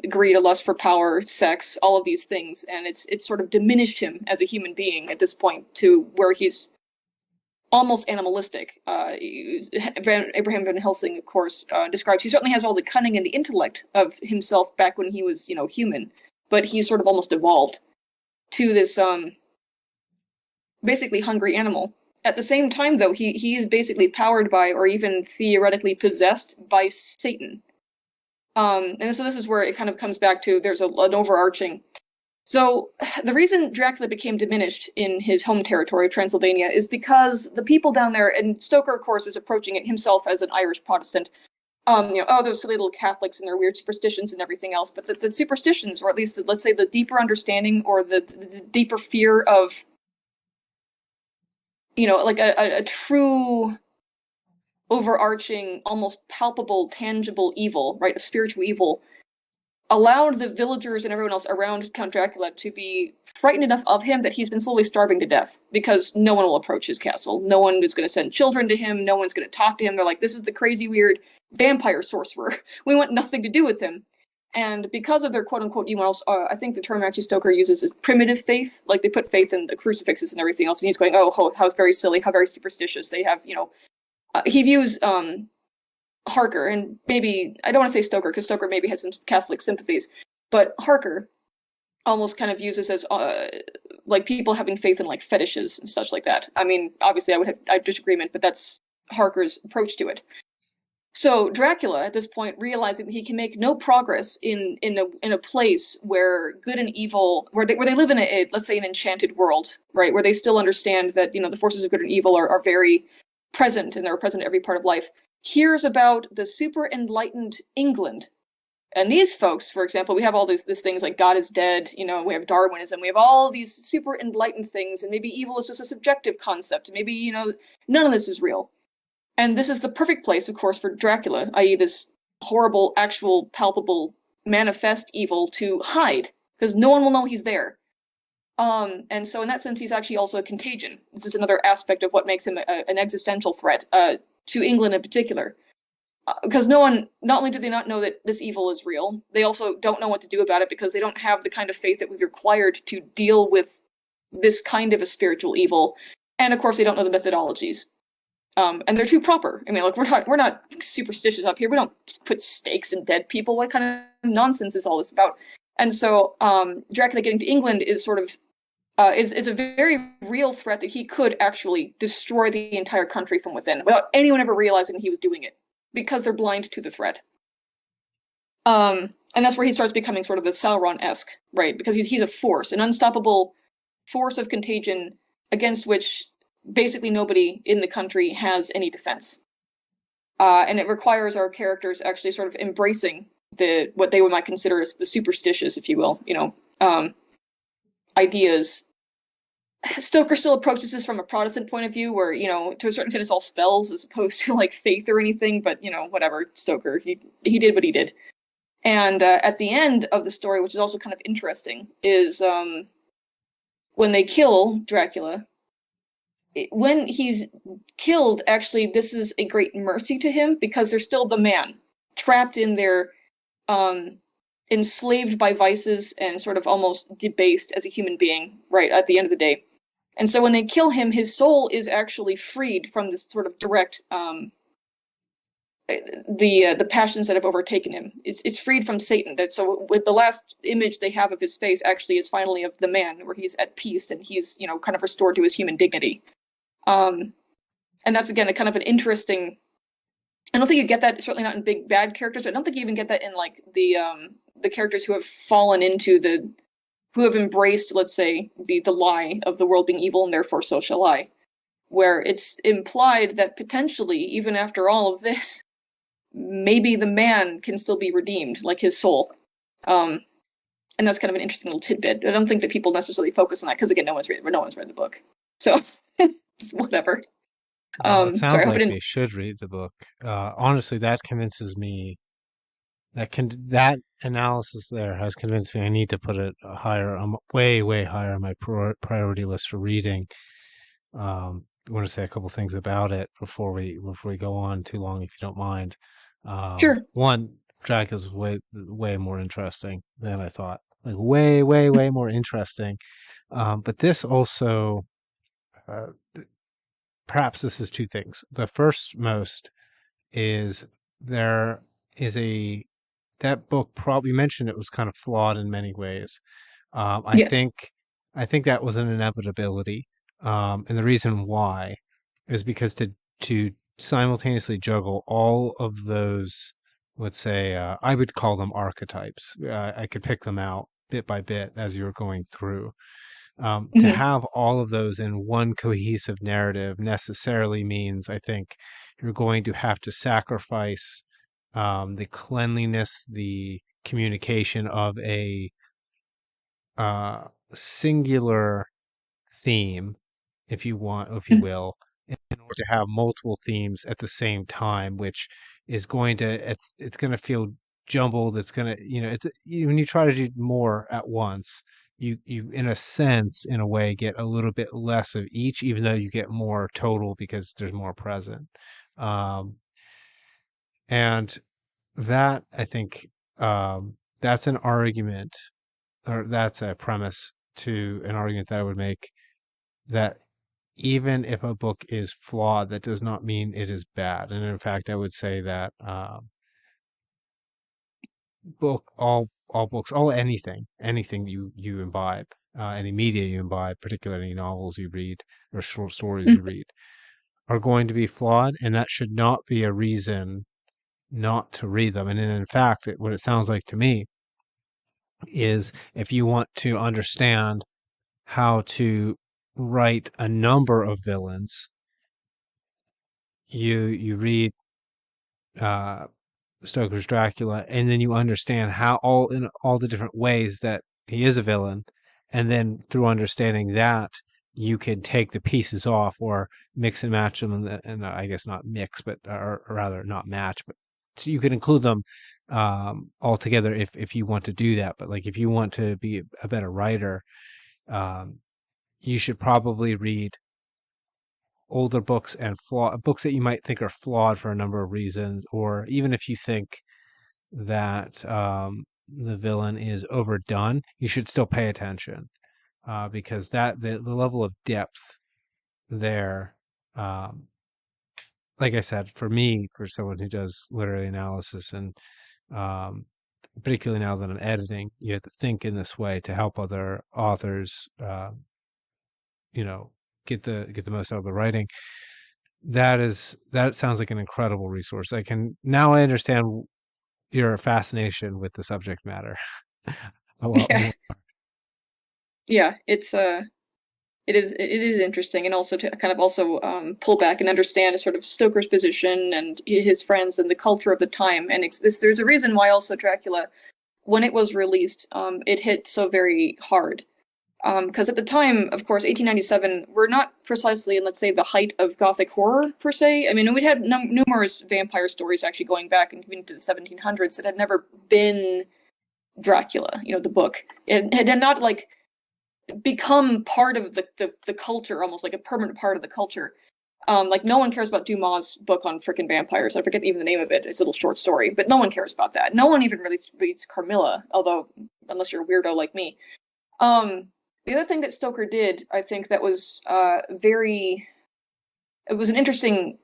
greed, a lust for power, sex, all of these things, and it's sort of diminished him as a human being at this point to where he's almost animalistic. Abraham Van Helsing, of course, describes he certainly has all the cunning and the intellect of himself back when he was, human, but he's sort of almost evolved to this basically hungry animal. At the same time, though, he is basically powered by, or even theoretically possessed by Satan. And so this is where it kind of comes back to there's an overarching. So the reason Dracula became diminished in his home territory, Transylvania, is because the people down there, and Stoker, of course, is approaching it himself as an Irish Protestant. Those silly little Catholics and their weird superstitions and everything else, but the superstitions, or at least, let's say, the deeper understanding or the deeper fear of, like a true overarching, almost palpable, tangible evil, right, of spiritual evil, allowed the villagers and everyone else around Count Dracula to be frightened enough of him that he's been slowly starving to death because no one will approach his castle. No one is going to send children to him. No one's going to talk to him. They're like, this is the crazy, weird vampire sorcerer. We want nothing to do with him. And because of their quote-unquote, I think the term actually Stoker uses is primitive faith. Like, they put faith in the crucifixes and everything else, and he's going, oh, how very silly, how very superstitious. They have, he views Harker, and maybe, I don't want to say Stoker, because Stoker maybe had some Catholic sympathies, but Harker almost kind of uses as, like, people having faith in, like, fetishes and such like that. I mean, obviously I have disagreement, but that's Harker's approach to it. So Dracula, at this point, realizing that he can make no progress in a place where good and evil, where they live in let's say, an enchanted world, right, where they still understand that, the forces of good and evil are very present, and they're present in every part of life, hears about the super enlightened England. And these folks, for example, we have all these things like God is dead, we have Darwinism, we have all these super enlightened things, and maybe evil is just a subjective concept, maybe, none of this is real. And this is the perfect place, of course, for Dracula, i.e. this horrible, actual, palpable, manifest evil to hide, because no one will know he's there. And so in that sense, he's actually also a contagion. This is another aspect of what makes him an existential threat to England in particular. Because not only do they not know that this evil is real, they also don't know what to do about it because they don't have the kind of faith that would be required to deal with this kind of a spiritual evil. And of course, they don't know the methodologies. And they're too proper. I mean, like, we're not superstitious up here. We don't put stakes in dead people. What kind of nonsense is all this about? And so, Dracula getting to England is sort of is a very real threat that he could actually destroy the entire country from within without anyone ever realizing he was doing it, because they're blind to the threat. And that's where he starts becoming sort of the Sauron-esque, right? Because he's a force, an unstoppable force of contagion against which basically nobody in the country has any defense. And it requires our characters actually sort of embracing the what they might consider as the superstitious, if you will, ideas. Stoker still approaches this from a Protestant point of view, where to a certain extent, it's all spells as opposed to like faith or anything. But whatever, Stoker, he did what he did. And at the end of the story, which is also kind of interesting, is when they kill Dracula. When he's killed, actually, this is a great mercy to him because they're still the man, trapped in their um, enslaved by vices and sort of almost debased as a human being, right, at the end of the day. And so when they kill him, his soul is actually freed from this sort of direct the passions that have overtaken him. It's freed from Satan. So with the last image they have of his face actually is finally of the man, where he's at peace and he's kind of restored to his human dignity. Um, and that's again a kind of an interesting. I don't think you get that, certainly not in big bad characters, but I don't think you even get that in like the characters who have fallen into who have embraced, let's say, the lie of the world being evil and therefore so shall I. Where it's implied that potentially, even after all of this, maybe the man can still be redeemed, like his soul. Um, and that's kind of an interesting little tidbit. I don't think that people necessarily focus on that because again, no one's read the book, so it's whatever. Well, it Sorry, sounds I hope I like didn't. they should read the book. Honestly, that convinces me that analysis there has convinced me I need to put it higher, way, way higher on my priority list for reading. I want to say a couple things about it before we go on too long, if you don't mind. Sure. One, Jack is way more interesting than I thought. Like way, way, way more interesting. But this also, uh, perhaps this is two things. The first most is there is a that book probably mentioned it was kind of flawed in many ways. Um, I Yes. think I think that was an inevitability, and the reason why is because to simultaneously juggle all of those, let's say, I would call them archetypes. I could pick them out bit by bit as you were going through. To Hmm. have all of those in one cohesive narrative necessarily means, I think, you're going to have to sacrifice the cleanliness, the communication of a uh, singular theme, if you will, in order to have multiple themes at the same time, which is going to it's going to feel jumbled. It's going to it's when you try to do more at once, you in a sense, in a way, get a little bit less of each, even though you get more total because there's more present. Um, and that I think that's an argument, or that's a premise to an argument that I would make, that even if a book is flawed, that does not mean it is bad. And in fact, I would say that all books, anything you imbibe, any media you imbibe, particularly any novels you read or short stories you read, are going to be flawed, and that should not be a reason not to read them. And in fact, what it sounds like to me is if you want to understand how to write a number of villains, you read uh, Stoker's Dracula, and then you understand how all the different ways that he is a villain, and then through understanding that, you can take the pieces off or mix and match them, and I guess not mix, but or rather not match, but so you can include them all together if you want to do that. But like if you want to be a better writer, um, you should probably read older books and books that you might think are flawed for a number of reasons, or even if you think that the villain is overdone, you should still pay attention because the level of depth there, um, like I said, for me, for someone who does literary analysis, and um, particularly now that I'm editing, you have to think in this way to help other authors, you know, get the most out of the writing. That sounds like an incredible resource. I can now I understand your fascination with the subject matter a lot Yeah, more. yeah, it is interesting, and also to kind of also pull back and understand sort of Stoker's position and his friends and the culture of the time. And there's a reason why also Dracula, when it was released, it hit so very hard. Because at the time, of course, 1897, we're not precisely in, let's say, the height of Gothic horror per se. I mean, we'd had numerous vampire stories actually going back into the 1700s that had never been Dracula. The book. It had not like become part of the culture, almost like a permanent part of the culture. Like no one cares about Dumas' book on freaking vampires. I forget even the name of it. It's a little short story, but no one cares about that. No one even really reads Carmilla, although unless you're a weirdo like me. Um, the other thing that Stoker did, I think, that was very. It was an interesting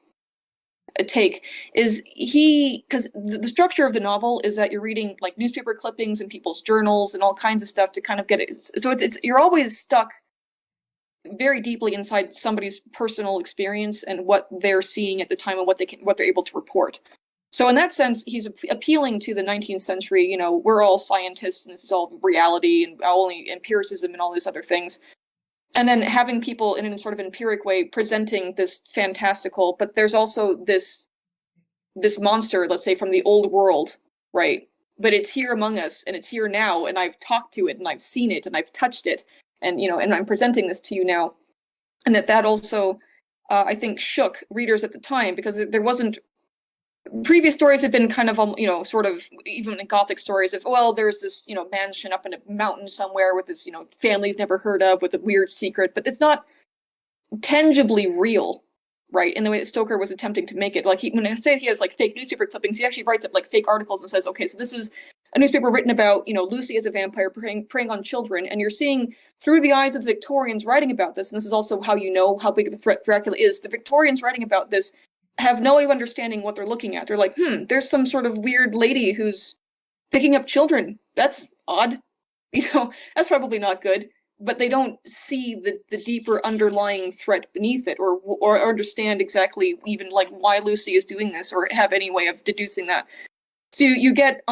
take is because the structure of the novel is that you're reading like newspaper clippings and people's journals and all kinds of stuff to kind of get it. So it's you're always stuck very deeply inside somebody's personal experience and what they're seeing at the time and what they're able to report. So in that sense, he's appealing to the 19th century. We're all scientists and this is all reality and only empiricism and all these other things. And then having people in a sort of empiric way presenting this fantastical, but there's also this monster, let's say from the old world, right? But it's here among us and it's here now, and I've talked to it and I've seen it and I've touched it, and I'm presenting this to you now, and that also, I think, shook readers at the time because there wasn't. Previous stories have been kind of, sort of even in Gothic stories of, well, there's this, mansion up in a mountain somewhere with this, family you've never heard of with a weird secret, but it's not tangibly real, right? In the way that Stoker was attempting to make it. Like when I say he has like fake newspaper clippings, he actually writes up like fake articles and says, okay, so this is a newspaper written about, Lucy as a vampire preying on children, and you're seeing through the eyes of the Victorians writing about this, and this is also how you know how big of a threat Dracula is. The Victorians writing about this have no way of understanding what they're looking at. They're like, there's some sort of weird lady who's picking up children. That's odd. That's probably not good. But they don't see the deeper underlying threat beneath it, or understand exactly even like why Lucy is doing this, or have any way of deducing that. So you get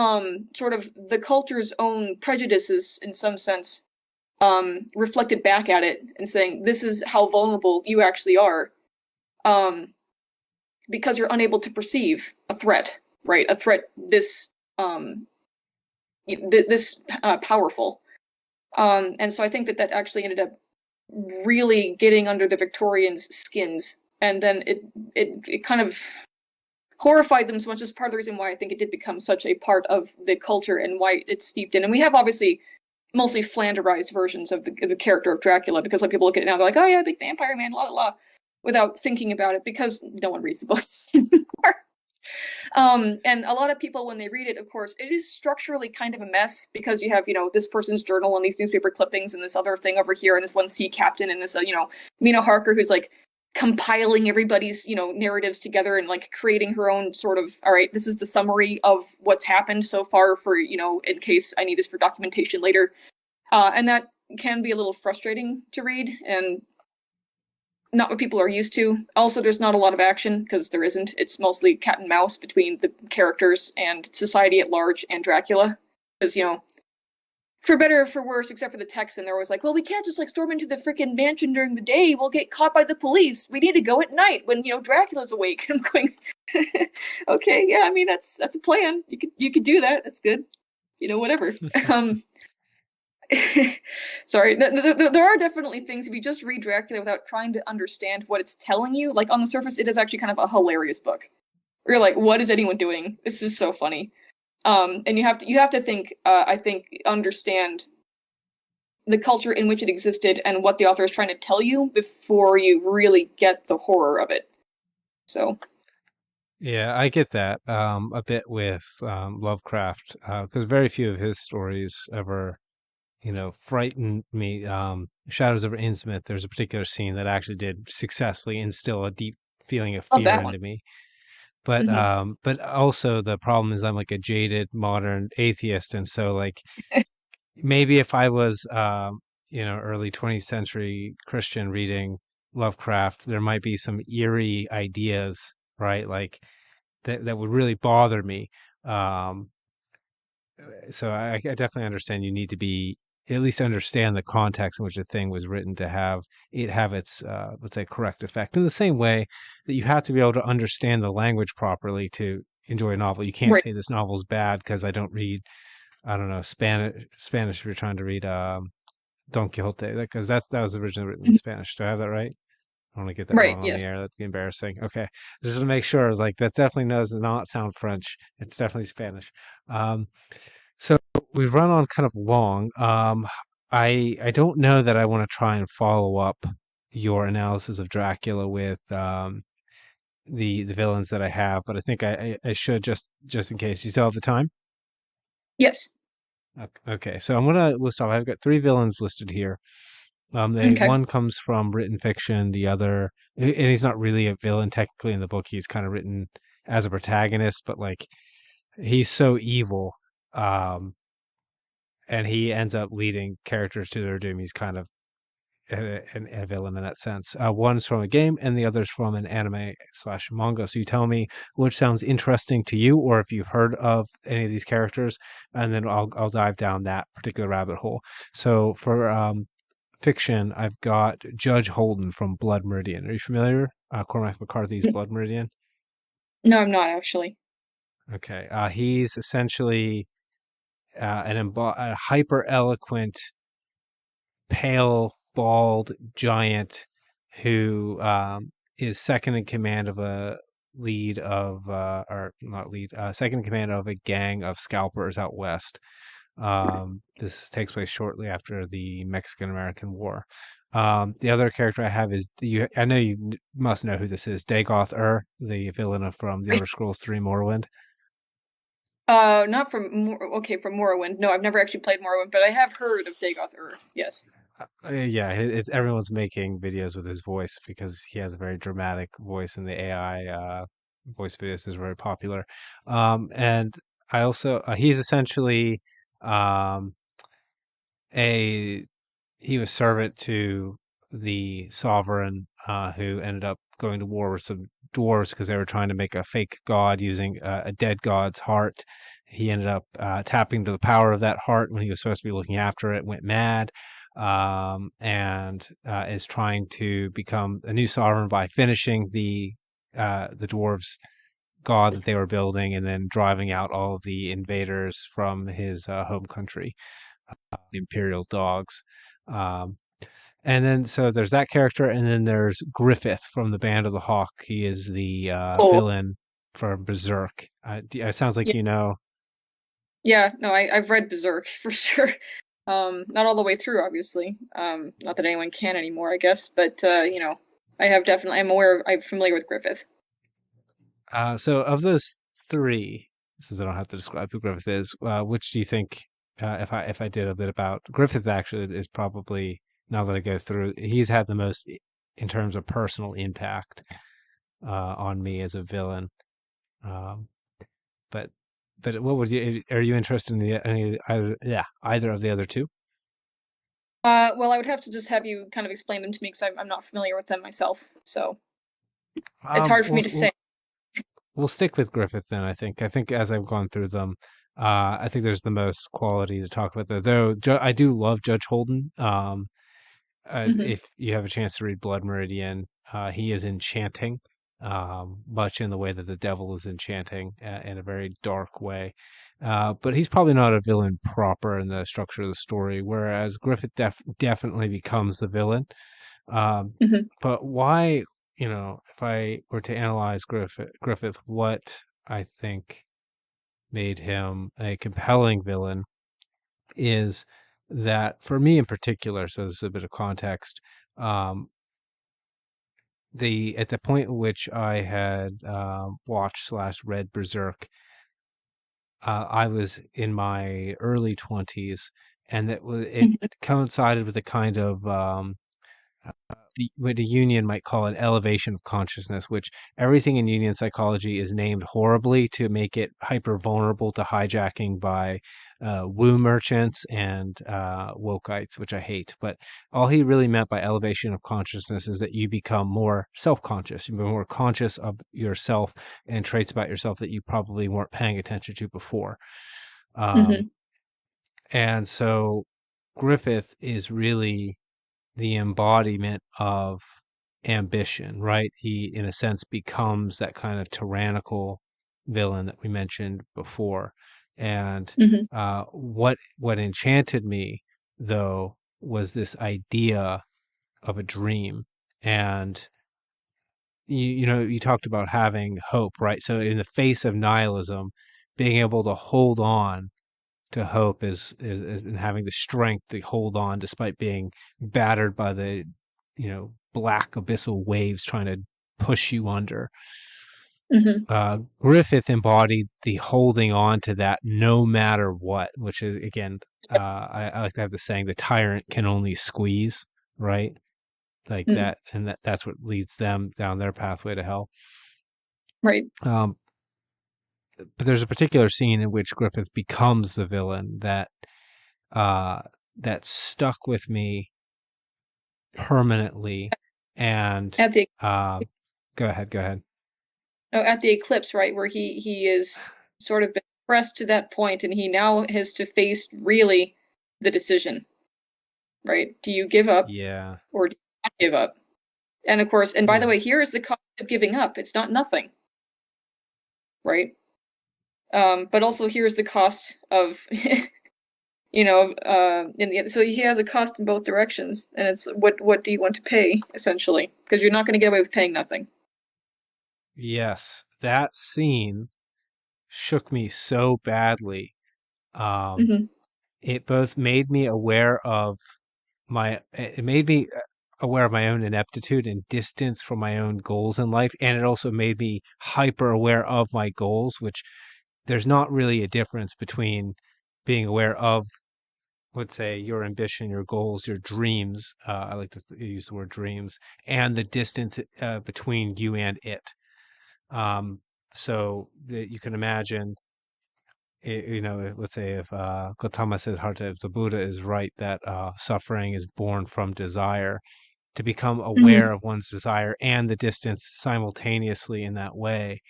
sort of the culture's own prejudices in some sense reflected back at it and saying this is how vulnerable you actually are, because you're unable to perceive a threat, right? A threat this powerful. And so I think that actually ended up really getting under the Victorians' skins, and then it kind of horrified them so much. As part of the reason why I think it did become such a part of the culture and why it's steeped in. And we have obviously mostly Flanderized versions of the character of Dracula, because like people look at it now, they're like, oh yeah, big vampire man, la la la, without thinking about it, because no one reads the books anymore. And a lot of people, when they read it, of course, it is structurally kind of a mess, because you have, this person's journal and these newspaper clippings and this other thing over here and this one sea captain and this, Mina Harker, who's like compiling everybody's, narratives together and like creating her own sort of, all right, this is the summary of what's happened so far for, in case I need this for documentation later. And that can be a little frustrating to read and not what people are used to. Also, there's not a lot of action, because there isn't. It's mostly cat and mouse between the characters and society at large and Dracula. Because, for better or for worse, except for the Texan, they're always like, well, we can't just like storm into the freaking mansion during the day. We'll get caught by the police. We need to go at night when, Dracula's awake. I'm going, okay, yeah, I mean, that's a plan. You could do that. That's good. Whatever. Sorry, there are definitely things, if you just read Dracula without trying to understand what it's telling you, like on the surface, it is actually kind of a hilarious book. You're like, what is anyone doing? This is so funny. And you have to think, I think, understand the culture in which it existed and what the author is trying to tell you before you really get the horror of it. So Yeah, I get that a bit with Lovecraft, because very few of his stories ever, frightened me. Shadows over Innsmouth, there's a particular scene that actually did successfully instill a deep feeling of love fear that one. into me. But Hmm. but also the problem is I'm like a jaded modern atheist, and so like maybe if I was early 20th century Christian reading Lovecraft, there might be some eerie ideas, right? Like that would really bother me. So I definitely understand you need to be at least understand the context in which a thing was written to have it have its let's say correct effect. In the same way that you have to be able to understand the language properly to enjoy a novel. You can't Right. say this novel's bad because I don't read I don't know Spanish if you're trying to read Don Quixote because that was originally written in Mhm. Spanish. Do I have that right? I want to get that Right. wrong on the Yes. air. That'd be embarrassing. Okay, just to make sure, I was like, that definitely does not sound French. It's definitely Spanish. Um, so we've run on kind of long. I don't know that I want to try and follow up your analysis of Dracula with the villains that I have, but I think I should just in case. You still have the time? Yes. Okay, so I'm gonna list off. I've got three villains listed here. They Okay. one comes from written fiction, the other, and he's not really a villain technically in the book. He's kind of written as a protagonist, but like he's so evil, um, and he ends up leading characters to their doom. He's kind of a villain in that sense. One's from a game, and the other's from an anime slash manga. So you tell me which sounds interesting to you, or if you've heard of any of these characters, and then I'll dive down that particular rabbit hole. So for fiction, I've got Judge Holden from Blood Meridian. Are you familiar? Cormac McCarthy's N- Blood Meridian. No, I'm not actually. Okay, he's essentially a hyper eloquent, pale, bald giant who is second in command of a lead of or not lead second in command of a gang of scalpers out west. This takes place shortly after the Mexican American War. The other character I have is you. I know you must know who this is. Dagoth the villain from The Elder Scrolls 3 Morrowind. Not from okay, from Morrowind. No, I've never actually played Morrowind, but I have heard of Dagoth Ur. Yes. Yeah, everyone's making videos with his voice because he has a very dramatic voice, and the AI voice videos is very popular. And I also he's essentially um, a he was servant to the sovereign who ended up going to war with some dwarves because they were trying to make a fake god using a dead god's heart. He ended up tapping to the power of that heart when he was supposed to be looking after it, went mad, and is trying to become a new sovereign by finishing the dwarves' god that they were building, and then driving out all of the invaders from his home country, the Imperial dogs. Um, and then so there's that character, and then there's Griffith from the Band of the Hawk. He is the Oh, villain for Berserk. It sounds like yeah. you know. Yeah, no, I've read Berserk for sure. Not all the way through, obviously. Not that anyone can anymore, I guess, but I have definitely I'm familiar with Griffith. So of those three, since I don't have to describe who Griffith is, which do you think? If I did a bit about Griffith, actually is probably now that I go through, he's had the most in terms of personal impact on me as a villain. Um, but what was you? Are you interested in either of the other two? Well, I would have to just have you kind of explain them to me because I'm not familiar with them myself, so it's Um, hard for we'll, me to say. we'll we'll stick with Griffith then. I think as I've gone through them, I think there's the most quality to talk about there. Though I do love Judge Holden. Hmm. If you have a chance to read Blood Meridian, he is enchanting, much in the way that the devil is enchanting in a very dark way. But he's probably not a villain proper in the structure of the story, whereas Griffith definitely becomes the villain. Um, Hmm. but why, if I were to analyze Griffith, what I think made him a compelling villain is that for me in particular, so this is a bit of context, um, the at the point at which I had watched slash read Berserk, I was in my early 20s, and it Hmm. coincided with a kind of what a Union might call an elevation of consciousness, which everything in Union psychology is named horribly to make it hyper vulnerable to hijacking by woo merchants and wokeites, which I hate. But all he really meant by elevation of consciousness is that you become more self conscious, you become more conscious of yourself and traits about yourself that you probably weren't paying attention to before. Um, Hmm. and so Griffith is really the embodiment of ambition, right? He, in a sense, becomes that kind of tyrannical villain that we mentioned before. And Hmm. what enchanted me, though, was this idea of a dream. And you talked about having hope, right? So in the face of nihilism, being able to hold on to hope is and having the strength to hold on despite being battered by the black abyssal waves trying to push you under. Hmm. Griffith embodied the holding on to that no matter what, which is again, I like to have the saying, the tyrant can only squeeze, right? Like Mm. that, and that's what leads them down their pathway to hell. Right. Um, but there's a particular scene in which Griffith becomes the villain uh, that stuck with me permanently. And At the uh, go ahead, go ahead. oh, at the eclipse, right, where he is sort of been pressed to that point, and he now has to face really the decision, right? Do you give up Yeah, or do you not give up? And of course, and by the yeah, way, here is the cost of giving up. It's not nothing, right? But also here's the cost of in the so he has a cost in both directions, and it's what do you want to pay essentially? Because you're not going to get away with paying nothing. yes. That scene shook me so badly. Um, Hmm. it both made me aware of it made me aware of my own ineptitude and distance from my own goals in life, and it also made me hyper aware of my goals, which there's not really a difference between being aware of, let's say, your ambition, your goals, your dreams. I like to use the word dreams, and the distance between you and it. Um, so that you can imagine, let's say if Gautama Siddhartha, if the Buddha is right that suffering is born from desire, to become Hmm. aware of one's desire and the distance simultaneously in that way,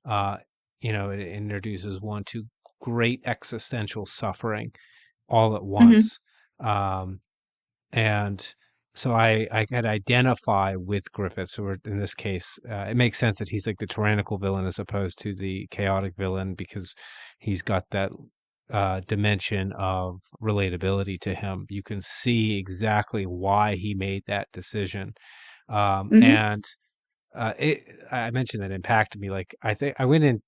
uh, it introduces one to great existential suffering all at Hmm. once. Um, and so I could identify with Griffith. So in this case, it makes sense that he's like the tyrannical villain as opposed to the chaotic villain because he's got that dimension of relatability to him. You can see exactly why he made that decision. Hmm. And I mentioned that impacted me. Like I think I went in.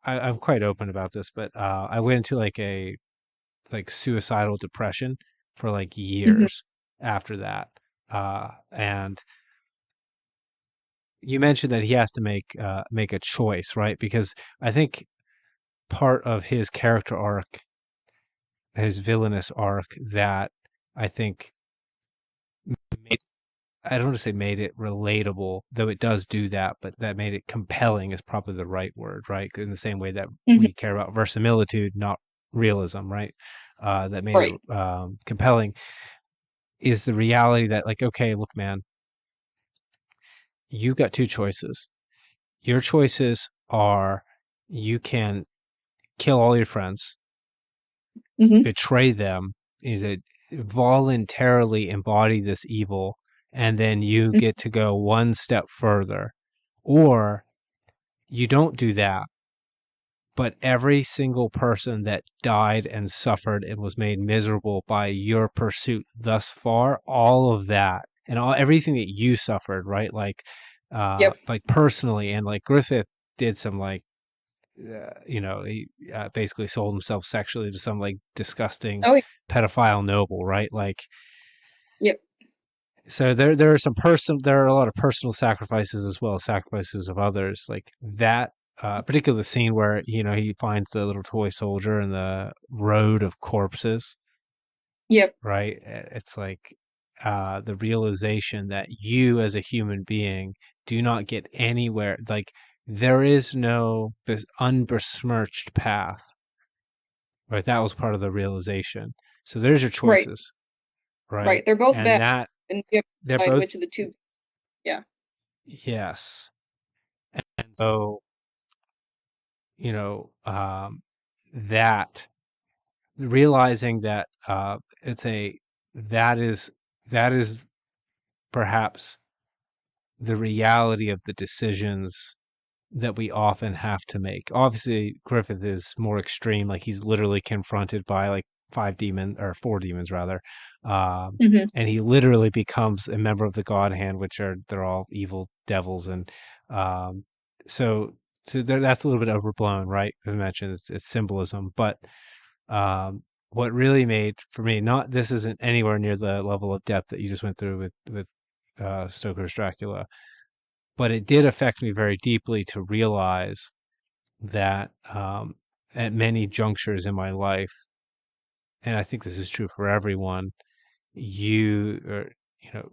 I'm quite open about this, but I went into like a suicidal depression for like Hmm. years after that. And you mentioned that he has to make a choice, right? Because I think part of his character arc, his villainous arc, that I think made, I don't want to say made it relatable, though it does do that, but that made it compelling is probably the right word, right? In the same way that Hmm. we care about verisimilitude, not realism, right? That made Right. it compelling is the reality that, like, okay, look, man, you got two choices. Your choices are you can kill all your friends, Hmm. betray them, either voluntarily embody this evil, and then you get to go one step further, or you don't do that, but every single person that died and suffered and was made miserable by your pursuit thus far, all of that and everything that you suffered, right? Yep. Like personally, and like Griffith did some he basically sold himself sexually to some like disgusting Oh, pedophile noble, right? Like, yep. so there are a lot of personal sacrifices as well as sacrifices of others, like that particular scene where he finds the little toy soldier in the road of corpses, Yep. right? It's like the realization that you as a human being do not get anywhere, like there is no unbesmirched path, right? That was part of the realization. So there's your Right. choices, right? Right. They're both And bad, that and you have they're to decide both, which of the two. Yeah. yes. And so, you know, that. realizing that it's a that is that is perhaps the reality of the decisions that we often have to make. Obviously, Griffith is more extreme. Like he's literally confronted by like five demons or four demons rather, Hmm. and he literally becomes a member of the God Hand, which are they're all evil devils, and um, so that's a little bit overblown, right? As I mentioned, it's symbolism, but um, what really made for me not this isn't anywhere near the level of depth that you just went through with Stoker's Dracula, but it did affect me very deeply to realize that at many junctures in my life, and I think this is true for everyone, you are, you know,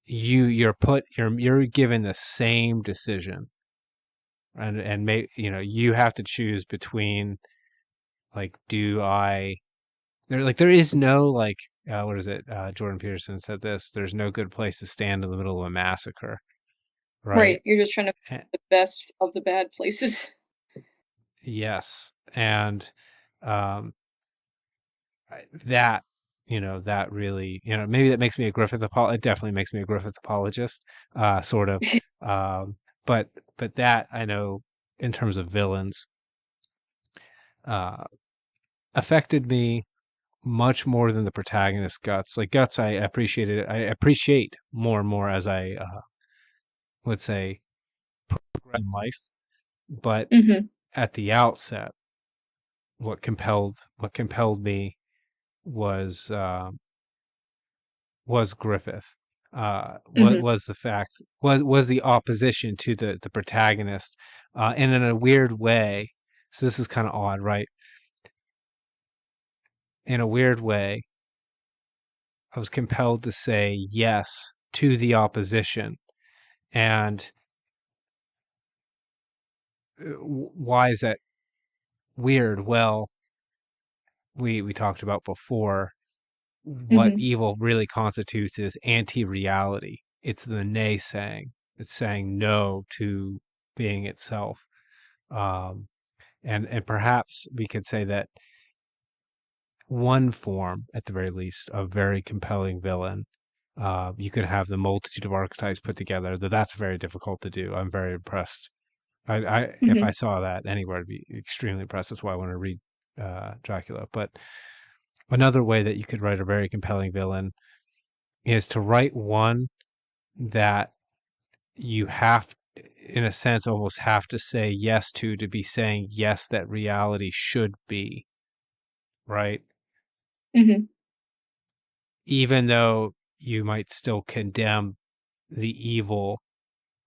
you're given the same decision, and you have to choose between like do I there is no like what is it? Jordan Peterson said this. There's no good place to stand in the middle of a massacre, right? Right. You're just trying to Eh, find the best of the bad places. yes, and um, that that really maybe that makes me a Griffith it definitely makes me a Griffith apologist, sort of, um, but that I know in terms of villains uh, affected me much more than the protagonist Guts. Like Guts, I appreciate more and more as I would say progress in life, but Hmm. at the outset, what compelled me was Griffith. What Hmm. was the fact was the opposition to the protagonist, and in a weird way. So this is kind of odd, right? In a weird way, I was compelled to say yes to the opposition, and why is that weird? Well, we talked about before what Hmm. evil really constitutes is anti-reality. It's the naysaying. It's saying no to being itself. Um, and perhaps we could say that one form, at the very least, of very compelling villain. You could have the multitude of archetypes put together. Though that's very difficult to do. I'm very impressed. If I Hmm. saw that anywhere, I'd be extremely impressed. That's why I want to read Dracula. But another way that you could write a very compelling villain is to write one that you have, in a sense, almost have to say yes to be saying yes that reality should be, right? Hmm. Even though you might still condemn the evil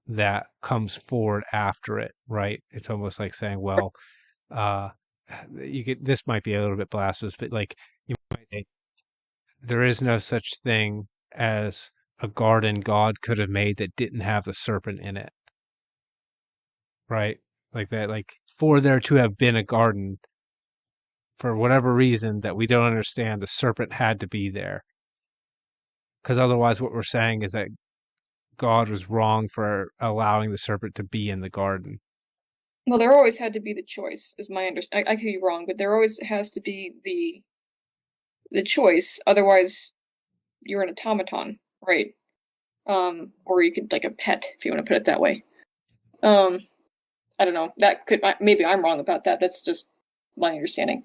that comes forward after it, right? It's almost like saying, well, uh, this might be a little bit blasphemous, but like you might say, there is no such thing as a garden God could have made that didn't have the serpent in it, right? Like that, like for there to have been a garden, for whatever reason that we don't understand, the serpent had to be there. Because otherwise, what we're saying is that God was wrong for allowing the serpent to be in the garden. Well, there always had to be the choice, is my understanding. I could be wrong, but there always has to be the choice. Otherwise, you're an automaton, right? Or you could like a pet, if you want to put it that way. Um, I don't know. That could maybe I'm wrong about that. That's just my understanding.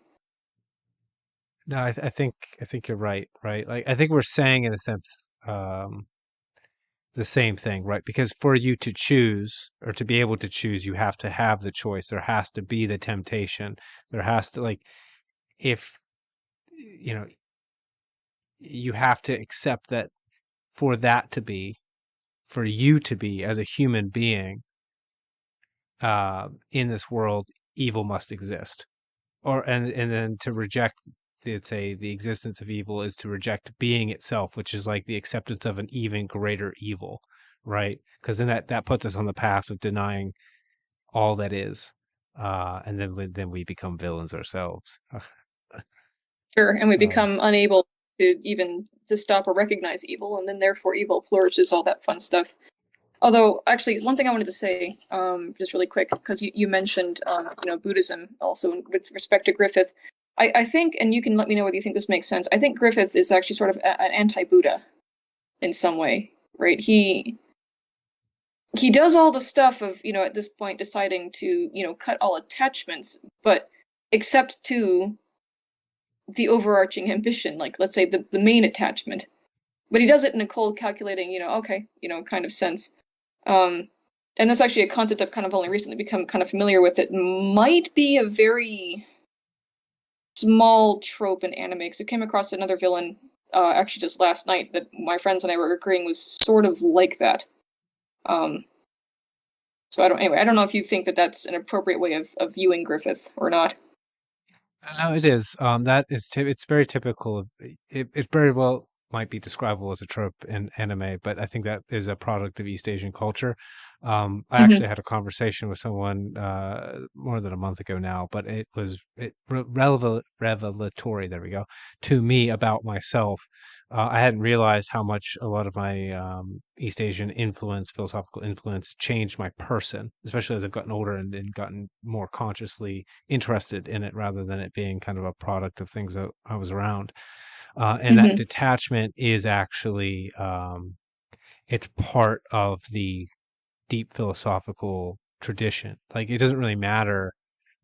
No, I think you're right. Right, like I think we're saying in a sense the same thing, right? Because for you to choose or to be able to choose, you have to have the choice. There has to be the temptation. There has to like if you know you have to accept that for that to be for you to be as a human being in this world, evil must exist. Or and then to reject let's say the existence of evil is to reject being itself, which is like the acceptance of an even greater evil, right? Because then that puts us on the path of denying all that is, and then we become villains ourselves. Sure, and we uh, become unable to even to stop or recognize evil, and then therefore evil flourishes, all that fun stuff. Although, actually, one thing I wanted to say, just really quick, because you mentioned, Buddhism also with respect to Griffith. I think, and you can let me know whether you think this makes sense. I think Griffith is actually sort of an anti-Buddha in some way, right? He does all the stuff of, at this point deciding to, cut all attachments, but except to the overarching ambition, like let's say the main attachment. But he does it in a cold, calculating, okay, kind of sense. Um, and that's actually a concept I've kind of only recently become kind of familiar with. It might be a very small trope in anime, because I came across another villain actually just last night that my friends and I were agreeing was sort of like that. Um, so I don't know if you think that that's an appropriate way of viewing Griffith or not. No, it is. That is, it's very typical of it. It very well might be describable as a trope in anime, but I think that is a product of East Asian culture. I actually Mm-hmm. had a conversation with someone more than a month ago now, but it was revelatory. There we go, to me about myself. I hadn't realized how much a lot of my East Asian influence, philosophical influence, changed my person, especially as I've gotten older and gotten more consciously interested in it rather than it being kind of a product of things that I was around. And that Mm-hmm. detachment is actually it's part of the deep philosophical tradition. Like it doesn't really matter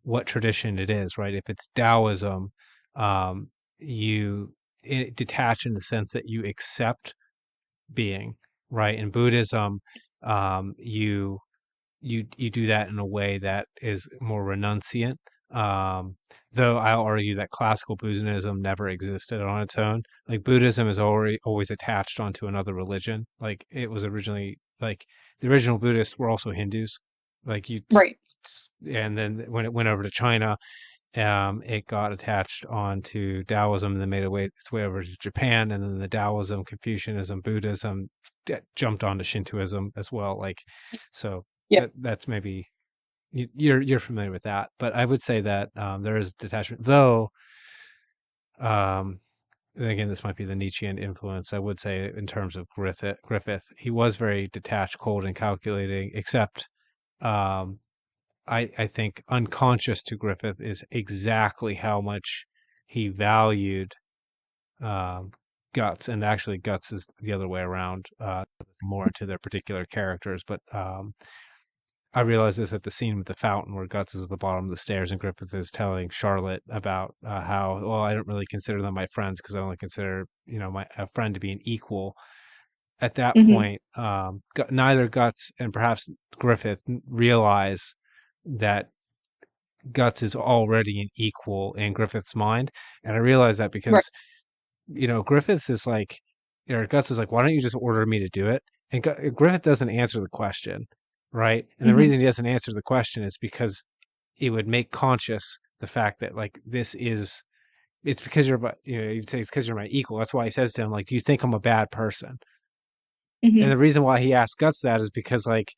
what tradition it is, right? If it's Taoism, um, you detach in the sense that you accept being, right? In Buddhism, you you do that in a way that is more renunciant. Um, though I'll argue that classical Buddhism never existed on its own. Like Buddhism is always attached onto another religion. Like it was originally like the original Buddhists were also Hindus. Like Right. and then when it went over to China, it got attached onto Taoism and then made its way over to Japan, and then the Taoism, Confucianism, Buddhism jumped onto Shintoism as well. Like, so Yep. that's maybe you're familiar with that, but I would say that there is detachment, though. Um, and again, this might be the Nietzschean influence. I would say in terms of Griffith, he was very detached, cold, and calculating, except um, I think unconscious to Griffith is exactly how much he valued um, Guts, and actually Guts is the other way around, more into their particular characters. But I realized this at the scene with the fountain where Guts is at the bottom of the stairs and Griffith is telling Charlotte about how, well, I don't really consider them my friends because I only consider, my a friend to be an equal. At that Mm-hmm. point, neither Guts and perhaps Griffith realize that Guts is already an equal in Griffith's mind. And I realize that Right. because, Griffiths is like, or Guts is like, why don't you just order me to do it? And Griffith doesn't answer the question, right? And the Mm-hmm. reason he doesn't answer the question is because it would make conscious the fact that like it's because you'd say it's because you're my equal. That's why he says to him like, do you think I'm a bad person? And Mm-hmm. the reason why he asks Guts that is because like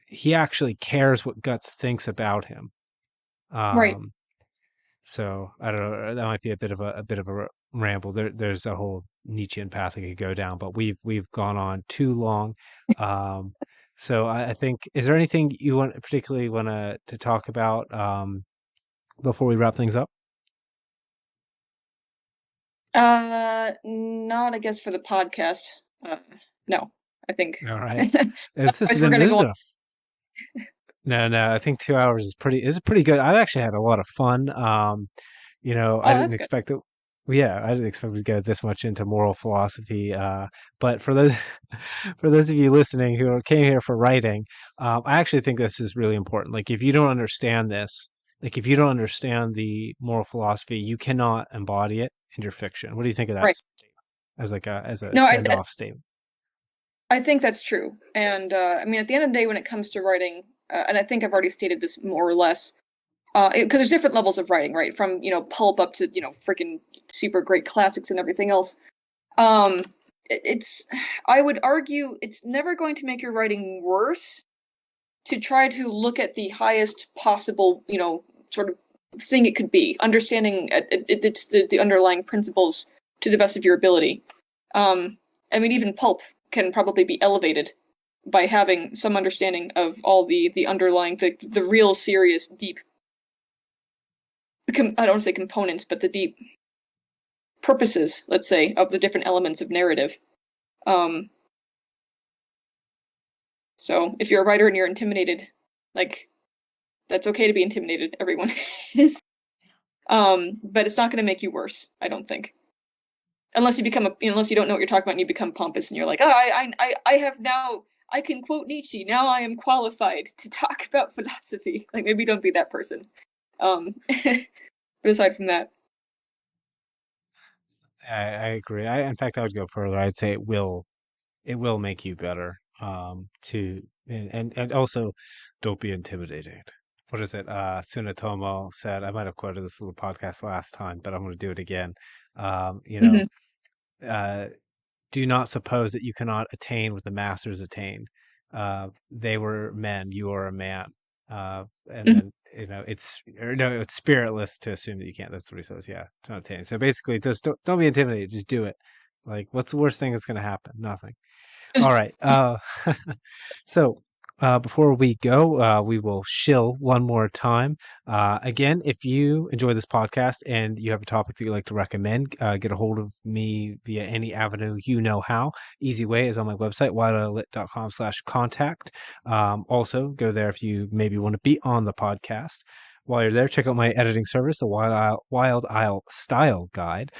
he actually cares what Guts thinks about him. Right. Um, So I don't know. That might be a bit of a ramble. There's a whole Nietzschean path I could go down, but we've gone on too long. Um, so I think, is there anything you particularly want to talk about before we wrap things up? Not I guess for the podcast. Uh, no, I think. All right. This has We're been gonna this has go on. been a no, no. I think 2 hours is pretty good. I've actually had a lot of fun. I Oh, didn't that's good. expect it. Well, yeah, I didn't expect to get this much into moral philosophy. But for those for those of you listening who came here for writing, I actually think this is really important. Like, if you don't understand this, like if you don't understand the moral philosophy, you cannot embody it in your fiction. What do you think of that Right. statement as like a No, send off statement? I think that's true. And I mean, at the end of the day, when it comes to writing, and I think I've already stated this more or less, because there's different levels of writing, right? From pulp up to freaking super great classics and everything else. Um, it's I would argue it's never going to make your writing worse to try to look at the highest possible, sort of thing it could be, understanding it's the underlying principles to the best of your ability. Um, I mean, even pulp can probably be elevated by having some understanding of all the underlying the real serious deep I don't want to say components, but the deep purposes, let's say, of the different elements of narrative. Um, so if you're a writer and you're intimidated, like that's okay to be intimidated. Everyone is. But it's not going to make you worse, I don't think. Unless you don't know what you're talking about and you become pompous and you're like, oh, I have now, I can quote Nietzsche. Now I am qualified to talk about philosophy. Like maybe don't be that person. But aside from that, I agree. In fact, I would go further. I'd say it will make you better. To and also, don't be intimidated. What is it? Sunetomo said. I might have quoted this in the podcast last time, but I'm going to do it again. You know, mm-hmm. uh, do not suppose that you cannot attain what the masters attained. They were men, you are a man. And Mm-hmm. then it's or no, it's spiritless to assume that you can't. That's what he says. Yeah, to not attain. So basically, just don't be intimidated. Just do it. Like, what's the worst thing that's going to happen? Nothing. Just All right. So before we go, we will shill one more time. Again, if you enjoy this podcast and you have a topic that you'd like to recommend, get a hold of me via any avenue you know how. Easy way is on my website, wildilit.com/contact. Also, go there if you maybe want to be on the podcast. While you're there, check out my editing service, the Wild Isle Style Guide,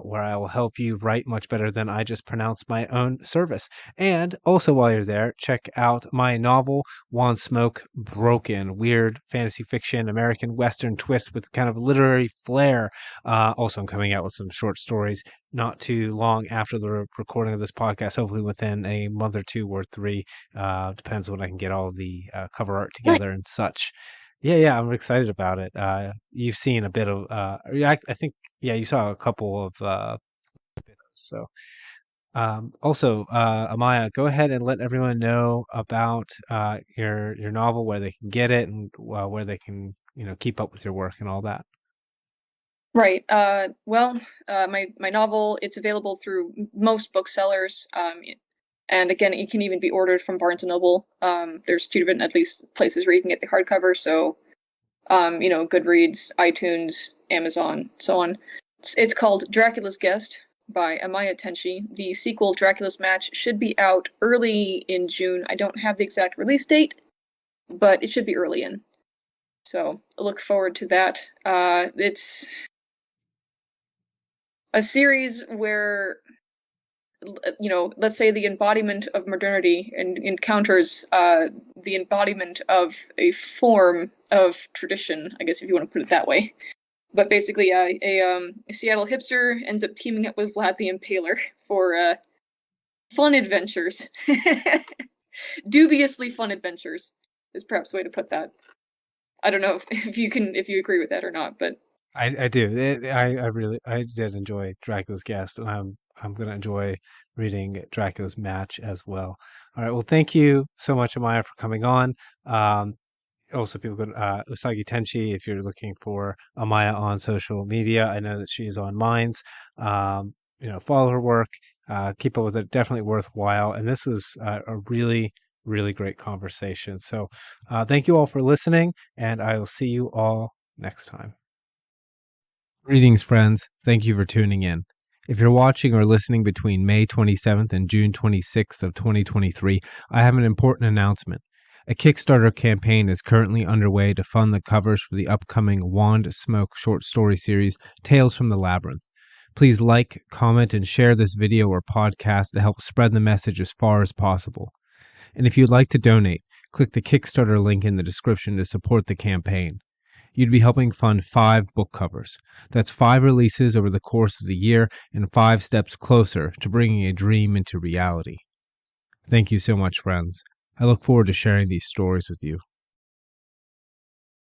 where I will help you write much better than I just pronounced my own service. And also, while you're there, check out my novel, Wand Smoke Broken, weird fantasy fiction, American Western twist with kind of literary flair. Also, I'm coming out with some short stories not too long after the recording of this podcast, hopefully within a month or two or three. Depends when I can get all the cover art nice. together and such. Yeah, I'm excited about it. You've seen a bit of, yeah, I think, yeah, you saw a couple of videos. So, also, Amaya, go ahead and let everyone know about your novel, where they can get it, and where they can, keep up with your work and all that. Right. Well, my novel, it's available through most booksellers. And again, it can even be ordered from Barnes and Noble. There's two different, at least, places where you can get the hardcover. So, Goodreads, iTunes, Amazon, so on. It's called Dracula's Guest by Amaya Tenshi. The sequel, Dracula's Match, should be out early in June. I don't have the exact release date, but it should be early in. So I look forward to that. It's a series where, let's say the embodiment of modernity and encounters the embodiment of a form of tradition, I guess if you want to put it that way. But basically, a Seattle hipster ends up teaming up with Vlad the Impaler for fun adventures. Dubiously fun adventures is perhaps the way to put that. I don't know if you agree with that or not, but I do. I did enjoy Dracula's Guest, and I'm gonna enjoy reading Dracula's Match as well. All right. Well, thank you so much, Amaya, for coming on. Also, people can Usagi Tenshi if you're looking for Amaya on social media. I know that she is on Minds. Follow her work. Keep up with it. Definitely worthwhile. And this was a really, really great conversation. So, thank you all for listening, and I will see you all next time. Greetings, friends. Thank you for tuning in. If you're watching or listening between May 27th and June 26th of 2023, I have an important announcement. A Kickstarter campaign is currently underway to fund the covers for the upcoming Wand Smoke short story series, Tales from the Labyrinth. Please like, comment, and share this video or podcast to help spread the message as far as possible. And if you'd like to donate, click the Kickstarter link in the description to support the campaign. You'd be helping fund 5 book covers. That's 5 releases over the course of the year and 5 steps closer to bringing a dream into reality. Thank you so much, friends. I look forward to sharing these stories with you.